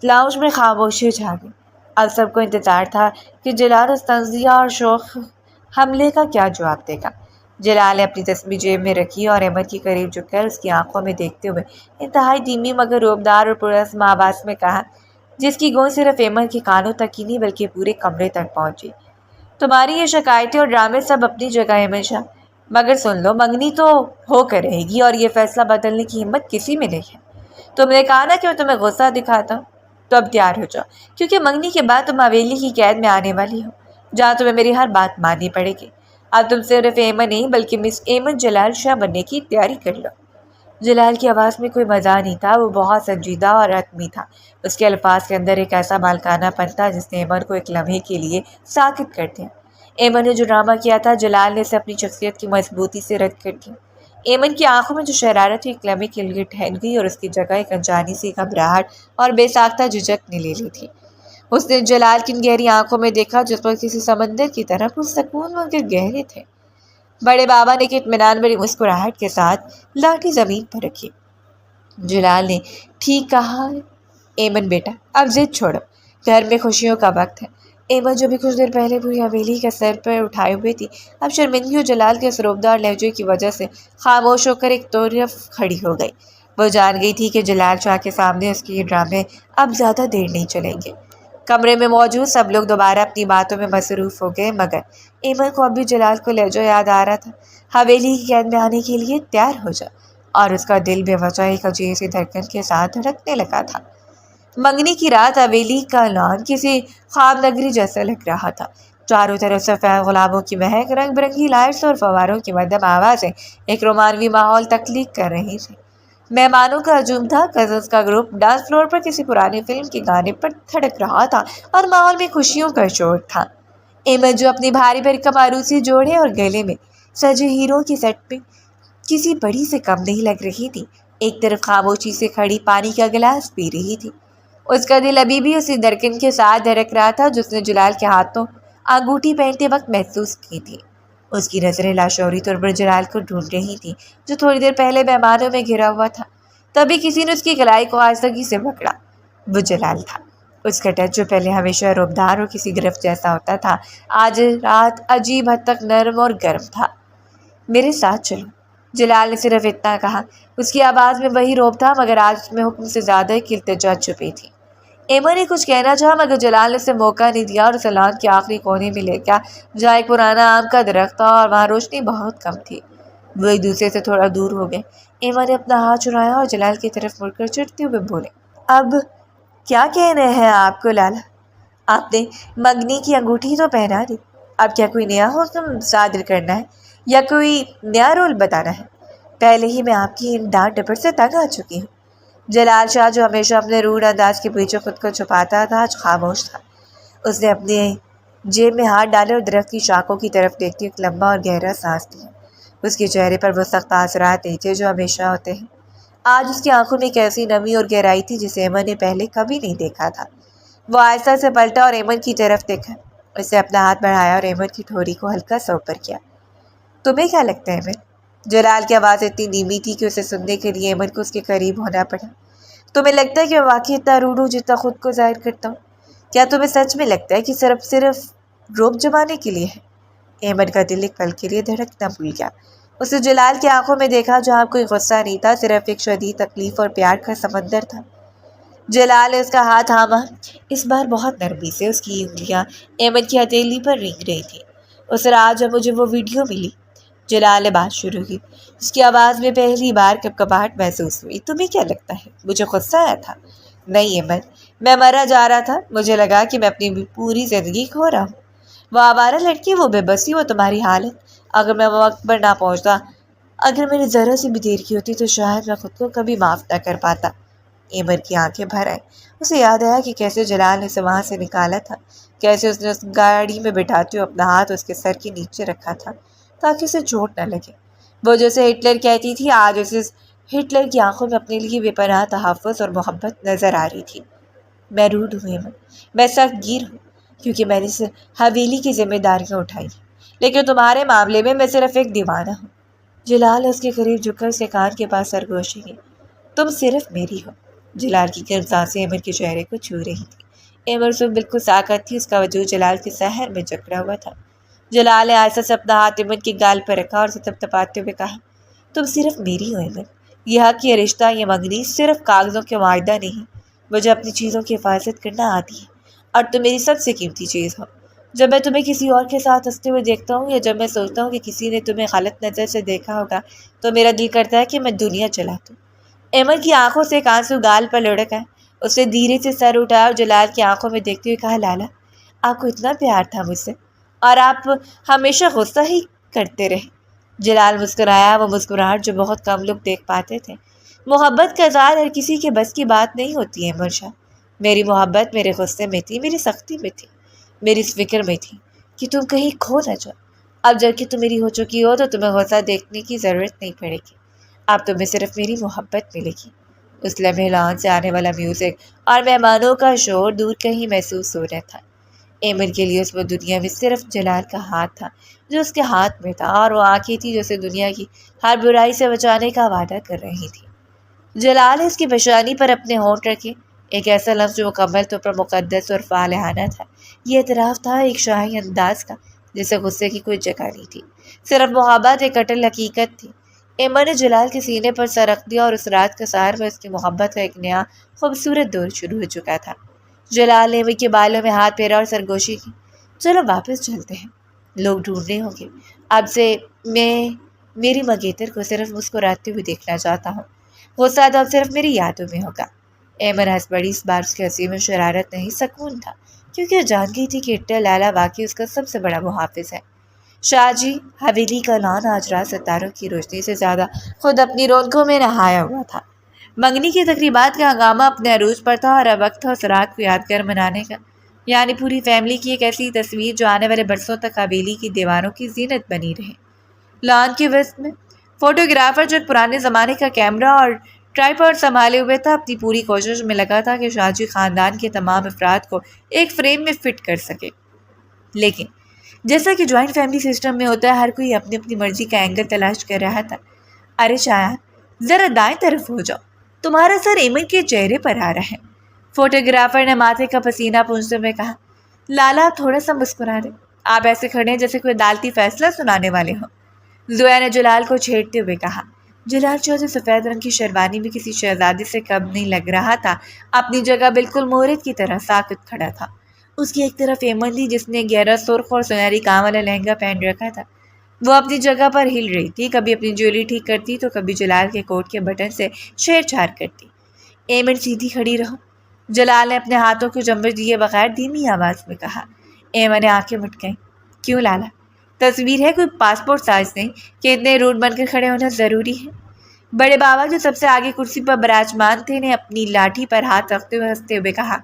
لاؤنج میں خاموشی چھا گئی۔ اب سب کو انتظار تھا کہ جلال اس طنزیہ اور شوخ حملے کا کیا جواب دے گا۔ جلال نے اپنی تسبیح جیب میں رکھی اور ایمن کے قریب جھک کر اس کی آنکھوں میں دیکھتے ہوئے انتہائی دھیمی مگر روبدار اور پرعزم آواز میں کہا، جس کی گونج صرف ایمن کے کانوں تک ہی نہیں بلکہ پورے کمرے تک پہنچی، تمہاری یہ شکایتیں اور ڈرامے سب اپنی جگہ ہیں ہمیشہ، مگر سن لو، منگنی تو ہو کر رہے گی اور یہ فیصلہ بدلنے کی ہمت کسی میں نہیں ہے۔ تم نے کہا نا کہ میں تمہیں غصہ دکھاتا ہوں، تو اب تیار ہو جاؤ، کیونکہ منگنی کے بعد تم حویلی کی قید میں آنے والی ہو، جہاں تمہیں میری ہر بات ماننی پڑے گی۔ اب تم صرف ایمن نہیں بلکہ مس ایمن جلال شاہ بننے کی تیاری کر لو۔ جلال کی آواز میں کوئی مزاح نہیں تھا، وہ بہت سنجیدہ اور حتمی تھا۔ اس کے الفاظ کے اندر ایک ایسا مالکانہ پن تھا جس نے ایمن کو ایک لمحے کے لیے ساکت کر دیا۔ ایمن نے جو ڈرامہ کیا تھا، جلال نے اسے اپنی شخصیت کی مضبوطی سے رد کر دیا۔ ایمن کی آنکھوں میں جو شرارت تھی ایک لمحے کے لیے ٹھہر گئی اور اس کی جگہ ایک انجانی سی گھبراہٹ اور بے ساختہ جھجک نے لے لی تھی۔ اس نے جلال کی ان گہری آنکھوں میں دیکھا جس پر کسی سمندر کی طرح پرسکون مگر گہرے تھے۔ بڑے بابا نے ایک اطمینان بھری مسکراہٹ کے ساتھ لاٹھی زمین پر رکھی۔ جلال نے ٹھیک کہا ہے ایمن بیٹا، اب ضد چھوڑو، گھر میں خوشیوں کا وقت ہے۔ ایمن جو بھی کچھ دیر پہلے پوری حویلی کا سر پر اٹھائے ہوئے تھی، اب شرمندگی اور جلال کے سروبدار لہجے کی وجہ سے خاموش ہو کر ایک طرف کھڑی ہو گئی۔ وہ جان گئی تھی کہ جلال شاہ کے سامنے اس کے یہ ڈرامے اب زیادہ دیر نہیں چلیں گے۔ کمرے میں موجود سب لوگ دوبارہ اپنی باتوں میں مصروف ہو گئے، مگر ایمن کو اب بھی جلال کو لہجہ یاد آ رہا تھا، حویلی کی قید میں آنے کے لیے تیار ہو جا، اور اس کا دل بے وجہ ایک عجیب سی دھڑکن کے ساتھ دھڑکنے لگا تھا۔ منگنی کی رات حویلی کا لان کسی خواب نگری جیسا لگ رہا تھا۔ چاروں طرف سفید غلابوں کی مہک، رنگ برنگی لائٹس اور فواروں کی مدھم آوازیں ایک رومانوی ماحول تخلیق کر رہی تھیں۔ مہمانوں کا ہجوم تھا۔ کزنز کا گروپ ڈانس فلور پر کسی پرانی فلم کے گانے پر تھڑک رہا تھا اور ماحول میں خوشیوں کا شور تھا۔ ایمن جو اپنی بھاری بھرکم عروسی جوڑے اور گلے میں سجے ہیروں کے سیٹ پہ کسی بڑی سے کم نہیں لگ رہی تھی، ایک طرف خاموشی سے کھڑی پانی کا گلاس پی رہی تھی۔ اس کا دل ابھی بھی اسی دھڑکن کے ساتھ دھڑک رہا تھا جو اس نے جلال کے ہاتھوں انگوٹھی پہنتے وقت محسوس کی تھی۔ اس کی نظریں لاشعوری طور پر جلال کو ڈھونڈ رہی تھیں جو تھوڑی دیر پہلے مہمانوں میں گھرا ہوا تھا۔ تبھی کسی نے اس کی کلائی کو آہستگی سے پکڑا۔ وہ جلال تھا۔ اس کا ٹچ جو پہلے ہمیشہ روبدار اور کسی گرفت جیسا ہوتا تھا، آج رات عجیب حد تک نرم اور گرم تھا۔ میرے ساتھ چلو، جلال نے صرف اتنا کہا۔ اس کی آواز میں وہی روب تھا مگر آج اس میں حکم سے زیادہ ایک التجا چھپی تھی۔ ایمن نے کچھ کہنا چاہا مگر جلال نے اسے موقع نہیں دیا اور اسے لان کے آخری کونے میں لے گیا جہاں ایک پرانا آم کا درخت تھا اور وہاں روشنی بہت کم تھی۔ وہ ایک دوسرے سے تھوڑا دور ہو گئے۔ ایمن نے اپنا ہاتھ چرایا اور جلال کی طرف مڑ کر چڑھتے ہوئے بولے، اب کیا کہنے ہیں آپ کو لالا؟ آپ نے منگنی کی انگوٹھی تو پہنا دی، اب کیا کوئی نیا حکم صادر کرنا ہے یا کوئی نیا رول بتانا ہے؟ پہلے ہی میں آپ کی ان ڈانٹ ڈپٹ سے تنگ آ چکی ہوں۔ جلال شاہ جو ہمیشہ اپنے روڈ انداز کے پیچھے خود کو چھپاتا تھا آج خاموش تھا۔ اس نے اپنے جیب میں ہاتھ ڈالے اور درخت کی شاخوں کی طرف دیکھتے ایک لمبا اور گہرا سانس لیا۔ اس کے چہرے پر وہ سخت اثرات نہیں تھے جو ہمیشہ ہوتے ہیں۔ آج اس کی آنکھوں میں ایک ایسی نمی اور گہرائی تھی جسے ایمن نے پہلے کبھی نہیں دیکھا تھا۔ وہ آہستہ سے پلٹا اور ایمن کی طرف دیکھا۔ اس نے اپنا ہاتھ بڑھایا اور ایمن کی ٹھوڑی کو ہلکا سا اوپر کیا۔ تمہیں کیا لگتا ہے ایمن؟ جلال کی آواز اتنی دھیمی تھی کہ اسے سننے کے لیے ایمن کو اس کے قریب ہونا پڑا۔ تمہیں لگتا ہے کہ میں واقعی اتنا روڈ ہوں جتنا خود کو ظاہر کرتا ہوں؟ کیا تمہیں سچ میں لگتا ہے کہ صرف روب جمانے کے لیے ہے؟ ایمن کا دل ایک پل کے لیے دھڑکنا بھول گیا۔ اسے جلال کی آنکھوں میں دیکھا جہاں کوئی غصہ نہیں تھا، صرف ایک شدید تکلیف اور پیار کا سمندر تھا۔ جلال نے اس کا ہاتھ تھاما، اس بار بہت نرمی سے۔ اس کی انگلیاں ایمن کی ہتھیلی پر رینگ رہی تھیں۔ اس رات جب مجھے وہ ویڈیو ملی، جلال نے بات شروع کی، اس کی آواز میں پہلی بار کپکپاہٹ محسوس ہوئی۔ تمہیں کیا لگتا ہے مجھے غصہ آیا تھا؟ نہیں ایمن، میں مرا جا رہا تھا، مجھے لگا کہ میں اپنی پوری زندگی کھو رہا ہوں۔ وہ آوارہ لڑکی، وہ بے بسی، وہ تمہاری حالت۔ اگر میں وقت پر نہ پہنچتا، اگر میں نے ذرا سی بھی دیر کی ہوتی تو شاید میں خود کو کبھی معاف نہ کر پاتا۔ ایمن کی آنکھیں بھر آئیں۔ اسے یاد آیا کہ کیسے جلال نے اسے وہاں سے نکالا تھا، کیسے اس نے اس گاڑی میں بٹھاتے ہوئے اپنا ہاتھ اس کے سر کے نیچے رکھا تھا تاکہ اسے چوٹ نہ لگے۔ وہ جیسے ہٹلر کہتی تھی، آج اسے ہٹلر کی آنکھوں میں اپنے لیے بے پناہ تحفظ اور محبت نظر آ رہی تھی۔ میں روڈ ہوں ایمن، میں سخت گیر ہوں، کیونکہ میں نے اس حویلی کی ذمہ داریاں اٹھائی ہیں، لیکن تمہارے معاملے میں صرف ایک دیوانہ ہوں۔ جلال اس کے قریب جھک کر اسے کان کے پاس سرگوشی کی۔ تم صرف میری ہو۔ جلال کی گرم سانسیں ایمن کے چہرے کو چھو رہی تھی۔ ایمن سے بالکل ساکت تھی، اس کا وجود جلال کے سحر میں جکڑا ہوا تھا۔ جلال نے آہستہ سے اپنا ہاتھ ایمن کے گال پر رکھا اور اسے تپتپاتے ہوئے کہا، تم صرف میری ہو ایمن۔ یہ حق، یہ رشتہ، یہ منگنی صرف کاغذوں کے معاہدہ نہیں، مجھے اپنی چیزوں کی حفاظت کرنا آتی ہے، اور تم میری سب سے قیمتی چیز ہو۔ جب میں تمہیں کسی اور کے ساتھ ہنستے ہوئے دیکھتا ہوں، یا جب میں سوچتا ہوں کہ کسی نے تمہیں غلط نظر سے دیکھا ہوگا، تو میرا دل کرتا ہے کہ میں دنیا چلا دوں۔ ایمن کی آنکھوں سے ایک آنسو گال پر لڑک آئے۔ اس نے دھیرے سے سر اٹھایا اور جلال کی آنکھوں میں دیکھتے ہوئے کہا، لالا، آپ کو اتنا پیار تھا مجھ سے، اور آپ ہمیشہ غصہ ہی کرتے رہے۔ جلال مسکرایا، وہ مسکراہٹ جو بہت کم لوگ دیکھ پاتے تھے۔ محبت کا اظہار ہر کسی کے بس کی بات نہیں ہوتی ہے ایمن شاہ۔ میری محبت میرے غصے میں تھی، میری سختی میں تھی، میری اس فکر میں تھی کہ تم کہیں کھو نہ جاؤ۔ اب جب کہ تم میری ہو چکی ہو تو تمہیں غصہ دیکھنے کی ضرورت نہیں پڑے گی، اب تمہیں صرف میری محبت ملے گی۔ اس لمحے لان سے آنے والا میوزک اور مہمانوں کا شور دور کہیں محسوس ہو رہا تھا۔ ایمن کے لیے اس وہ دنیا میں صرف جلال کا ہاتھ تھا جو اس کے ہاتھ میں تھا، اور وہ آنکھیں تھی جو اسے دنیا کی ہر برائی سے بچانے کا وعدہ کر رہی تھی۔ جلال نے اس کی پیشانی پر اپنے ہونٹ رکھے، ایک ایسا لفظ جو مکمل طور پر مقدس اور فالحانہ تھا۔ یہ اعتراف تھا ایک شاہی انداز کا جسے غصے کی کوئی جگہ نہیں تھی، صرف محبت ایک اٹل حقیقت تھی۔ ایمن نے جلال کے سینے پر سر رکھ دیا، اور اس رات کا سحر میں اس کی محبت کا ایک نیا خوبصورت دور شروع ہو چکا تھا۔ جلال نے ایمن کے بالوں میں ہاتھ پھیرا اور سرگوشی کی، چلو واپس چلتے ہیں، لوگ ڈھونڈنے ہوں گے۔ اب سے میں میری منگیتر کو صرف مسکراتے ہوئے دیکھنا چاہتا ہوں، غصہ تو اب صرف میری یادوں میں ہوگا۔ ایمن ہنس پڑی۔ اس بار اس کی ہنسی میں شرارت نہیں، سکون تھا، کیونکہ وہ جان گئی تھی کہ ہٹلر لالا واقعی اس کا سب سے بڑا محافظ ہے۔ شاہ جی، حویلی کا لان آج رات ستاروں کی روشنی سے زیادہ خود اپنی رونقوں میں نہایا ہوا تھا۔ منگنی کی تقریبات کا ہنگامہ اپنے عروج پر تھا، اور اب وقت تھا اس رات کو یادگار منانے کا، یعنی پوری فیملی کی ایک ایسی تصویر جو آنے والے برسوں تک حویلی کی دیواروں کی زینت بنی رہے۔ لان کے وسط میں فوٹوگرافر جو ایک پرانے زمانے کا کیمرہ اور ٹرائیپاڈ سنبھالے ہوئے تھا، اپنی پوری کوشش میں لگا تھا کہ شاہ جی خاندان کے تمام افراد کو ایک فریم میں فٹ کر سکے۔ لیکن جیسا کہ جوائنٹ فیملی سسٹم میں ہوتا ہے، ہر کوئی اپنی اپنی مرضی کا اینگل تلاش کر رہا تھا۔ ارے شایان، ذرا دائیں طرف ہو جاؤ، تمہارا سر ایمن کے چہرے پر آ رہا ہے۔ فوٹوگرافر نے ماتھے کا پسینہ پونچھتے ہوئے کہا، لالا تھوڑا سا مسکرا دیں، آپ ایسے کھڑے ہیں جیسے کوئی عدالتی فیصلہ سنانے والے ہوں۔ زویا نے جلال کو چھیڑتے ہوئے کہا۔ جلال چودھری سفید رنگ کی شیروانی میں کسی شہزادے سے کم نہیں لگ رہا تھا، اپنی جگہ بالکل مورد کی طرح ساکت کھڑا تھا۔ اس کی ایک طرف ایمن تھی جس نے گہرا سرخ اور سنہری کام والا لہنگا پہن رکھا تھا۔ وہ اپنی جگہ پر ہل رہی تھی، کبھی اپنی جویلری ٹھیک کرتی تو کبھی جلال کے کوٹ کے بٹن سے چھیڑ چھاڑ کرتی۔ ایمن سیدھی کھڑی رہو، جلال نے اپنے ہاتھوں کو جمبش دیے بغیر دھیمی آواز میں کہا۔ ایمن نے آنکھیں مٹ گئیں۔ کیوں لالا؟ تصویر ہے، کوئی پاسپورٹ سائز نہیں کہ اتنے روڈ بن کر کھڑے ہونا ضروری ہے۔ بڑے بابا جو سب سے آگے کرسی پر براجمان تھے نے اپنی لاٹھی پر ہاتھ رکھتے ہوئے ہنستے ہوئے کہا،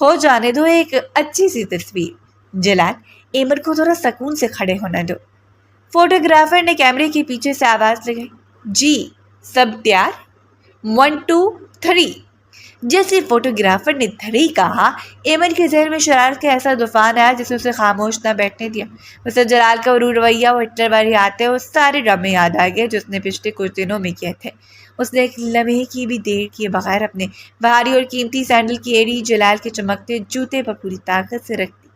ہو جانے دو ایک اچھی سی تصویر۔ جلال، ایمن کو تھوڑا سکون سے کھڑے ہونا دو۔ فوٹوگرافر نے کیمرے کے پیچھے سے آواز لگائی، جی سب تیار، 1 2 3۔ جیسے فوٹوگرافر نے 3 کہا، ایمن کے ذہن میں شرارت کا ایسا طوفان آیا جسے اسے خاموش نہ بیٹھنے دیا۔ اسے جلال کا وہ رویہ، وہ ہٹلر والی آتے وہ سارے ڈرامے یاد آ گئے جو اس نے پچھلے کچھ دنوں میں کیے تھے۔ اس نے ایک لمحے کی بھی دیر کیے بغیر اپنے بھاری اور قیمتی سینڈل کی ایڑی جلال کے چمکتے جوتے پر پوری طاقت سے رکھ دی۔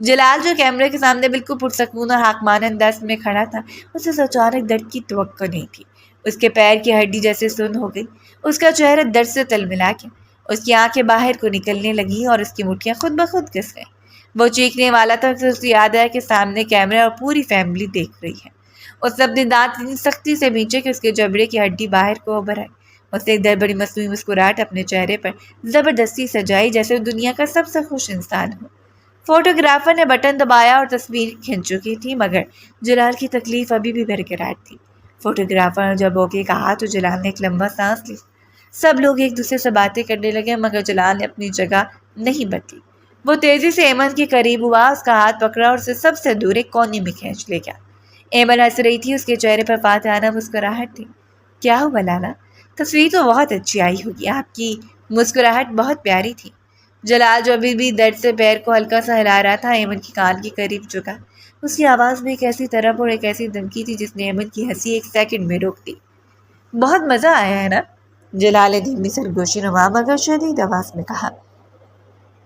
جلال جو کیمرے کے سامنے بالکل پرسکون اور حاکمانہ انداز میں کھڑا تھا، اسے اچانک درد کی توقع نہیں تھی۔ اس کے پیر کی ہڈی جیسے سن ہو گئی، اس کا چہرہ درد سے تلملا گیا، اس کی آنکھیں باہر کو نکلنے لگیں اور اس کی مٹھیاں خود بخود گھس گئیں۔ وہ چیخنے والا تھا کہ اسے یاد آیا کہ سامنے کیمرہ اور پوری فیملی دیکھ رہی ہے۔ اس نے اپنے دانت اتنی سختی سے بھینچے کہ اس کے جبڑے کی ہڈی باہر کو ابھر آئی۔ اس نے ایک بڑی مصنوعی مسکراہٹ اپنے چہرے پر زبردستی سجائی، جیسے وہ دنیا کا سب سے خوش انسان ہو۔ فوٹوگرافر نے بٹن دبایا اور تصویر کھنچ چکی تھی، مگر جلال کی تکلیف ابھی بھی برقرار تھی۔ فوٹوگرافر جب اوکے کہا تو جلال نے ایک لمبا سانس لی۔ سب لوگ ایک دوسرے سے باتیں کرنے لگے، مگر جلال نے اپنی جگہ نہیں بدلی۔ وہ تیزی سے ایمن کے قریب ہوا، اس کا ہاتھ پکڑا اور اسے سب سے دور ایک کونے میں کھینچ لے گیا۔ ایمن ہنس رہی تھی، اس کے چہرے پر فاتحانہ مسکراہٹ تھی۔ کیا ہوا لالا؟ تصویر تو بہت اچھی آئی ہوگی، آپ کی مسکراہٹ بہت پیاری تھی۔ جلال جو ابھی بھی درد سے پیر کو ہلکا سا ہلا رہا تھا، ایمن کے کان کے قریب جھکا۔ اس کی آواز میں ایک ایسی طرب اور ایک ایسی دھمکی تھی جس نے ایمن کی ہنسی ایک سیکنڈ میں روک دی۔ بہت مزہ آیا ہے نا؟ جلال نے دھیمی سرگوشی نما مگر شدید آواز میں کہا۔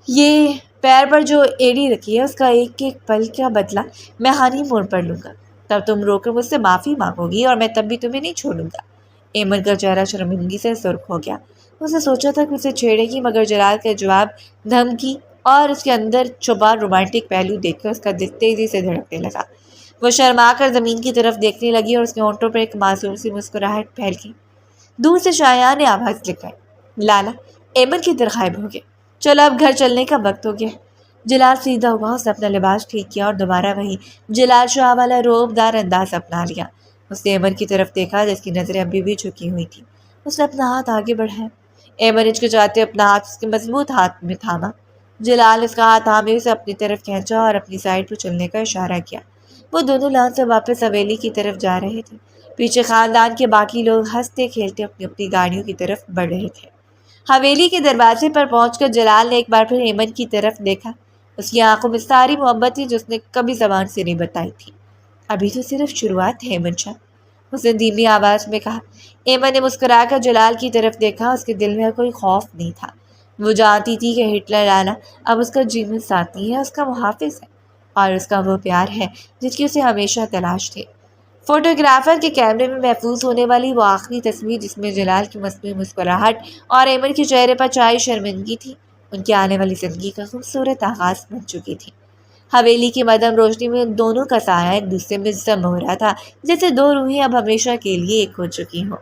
یہ پیر پر جو ایڑی رکھی ہے اس کا ایک ایک پل کا بدلہ میں ہانی مون پر لوں گا، تب تم رو کر مجھ سے معافی مانگو گی اور میں تب بھی تمہیں نہیں چھوڑوں گا۔ ایمن کا چہرہ شرمندگی سے سرخ ہو گیا۔ اس نے سوچا تھا کہ اسے چھیڑے گی، مگر جلال کا جواب، دھمکی اور اس کے اندر چھپا رومانٹک پہلو دیکھ کر اس کا دل تیزی سے دھڑکنے لگا۔ وہ شرما کر زمین کی طرف دیکھنے لگی اور اس کے ہونٹوں پر ایک معصوم سی مسکراہٹ پھیل گئی۔ دور سے شایان آواز لگائی، لالا، ایمن کی طرح غائب ہو گئے، چلو اب گھر چلنے کا وقت ہو گیا۔ جلال سیدھا ہوا، اس نے اپنا لباس ٹھیک کیا اور دوبارہ وہی جلال شاہ والا روبدار انداز اپنا لیا۔ اس نے ایمن کی طرف دیکھا جس کی نظریں ابھی بھی جھکی ہوئی تھیں۔ اس نے اپنا ہاتھ آگے بڑھایا۔ ایمن ہچکچاتے اپنا ہاتھ اس کے مضبوط ہاتھ میں تھاما۔ جلال اس کا ہاتھ تھامے اسے اپنی طرف کھینچا اور اپنی سائڈ پر چلنے کا اشارہ کیا۔ وہ دونوں لان سے واپس حویلی کی طرف جا رہے تھے۔ پیچھے خاندان کے باقی لوگ ہنستے کھیلتے اپنی اپنی گاڑیوں کی طرف بڑھ رہے تھے۔ حویلی کے دروازے پر پہنچ کر جلال نے ایک بار پھر ایمن کی طرف دیکھا۔ اس کی آنکھوں میں ساری محبت تھی جو اس نے کبھی زبان سے نہیں بتائی تھی۔ ابھی تو صرف شروعات ہے ایمن شاہ، اس نے دھیمی آواز میں کہا۔ ایمن نے مسکرا کر جلال کی طرف دیکھا، اس کے دل میں کوئی خوف نہیں تھا۔ وہ جانتی تھی کہ ہٹلر لالا اب اس کا جیون ساتھی ہے، اس کا محافظ ہے اور اس کا وہ پیار ہے جس کی اسے ہمیشہ تلاش تھی۔ فوٹوگرافر کے کیمرے میں محفوظ ہونے والی وہ آخری تصویر جس میں جلال کی مصنوعی مسکراہٹ اور ایمن کے چہرے پر چھائی شرمندگی تھی، ان کی آنے والی زندگی کا خوبصورت آغاز بن چکی تھی۔ حویلی کی مدھم روشنی میں ان دونوں کا سایہ ایک دوسرے میں ضم ہو رہا تھا، جیسے دو روحیں اب ہمیشہ کے لیے ایک ہو چکی ہوں۔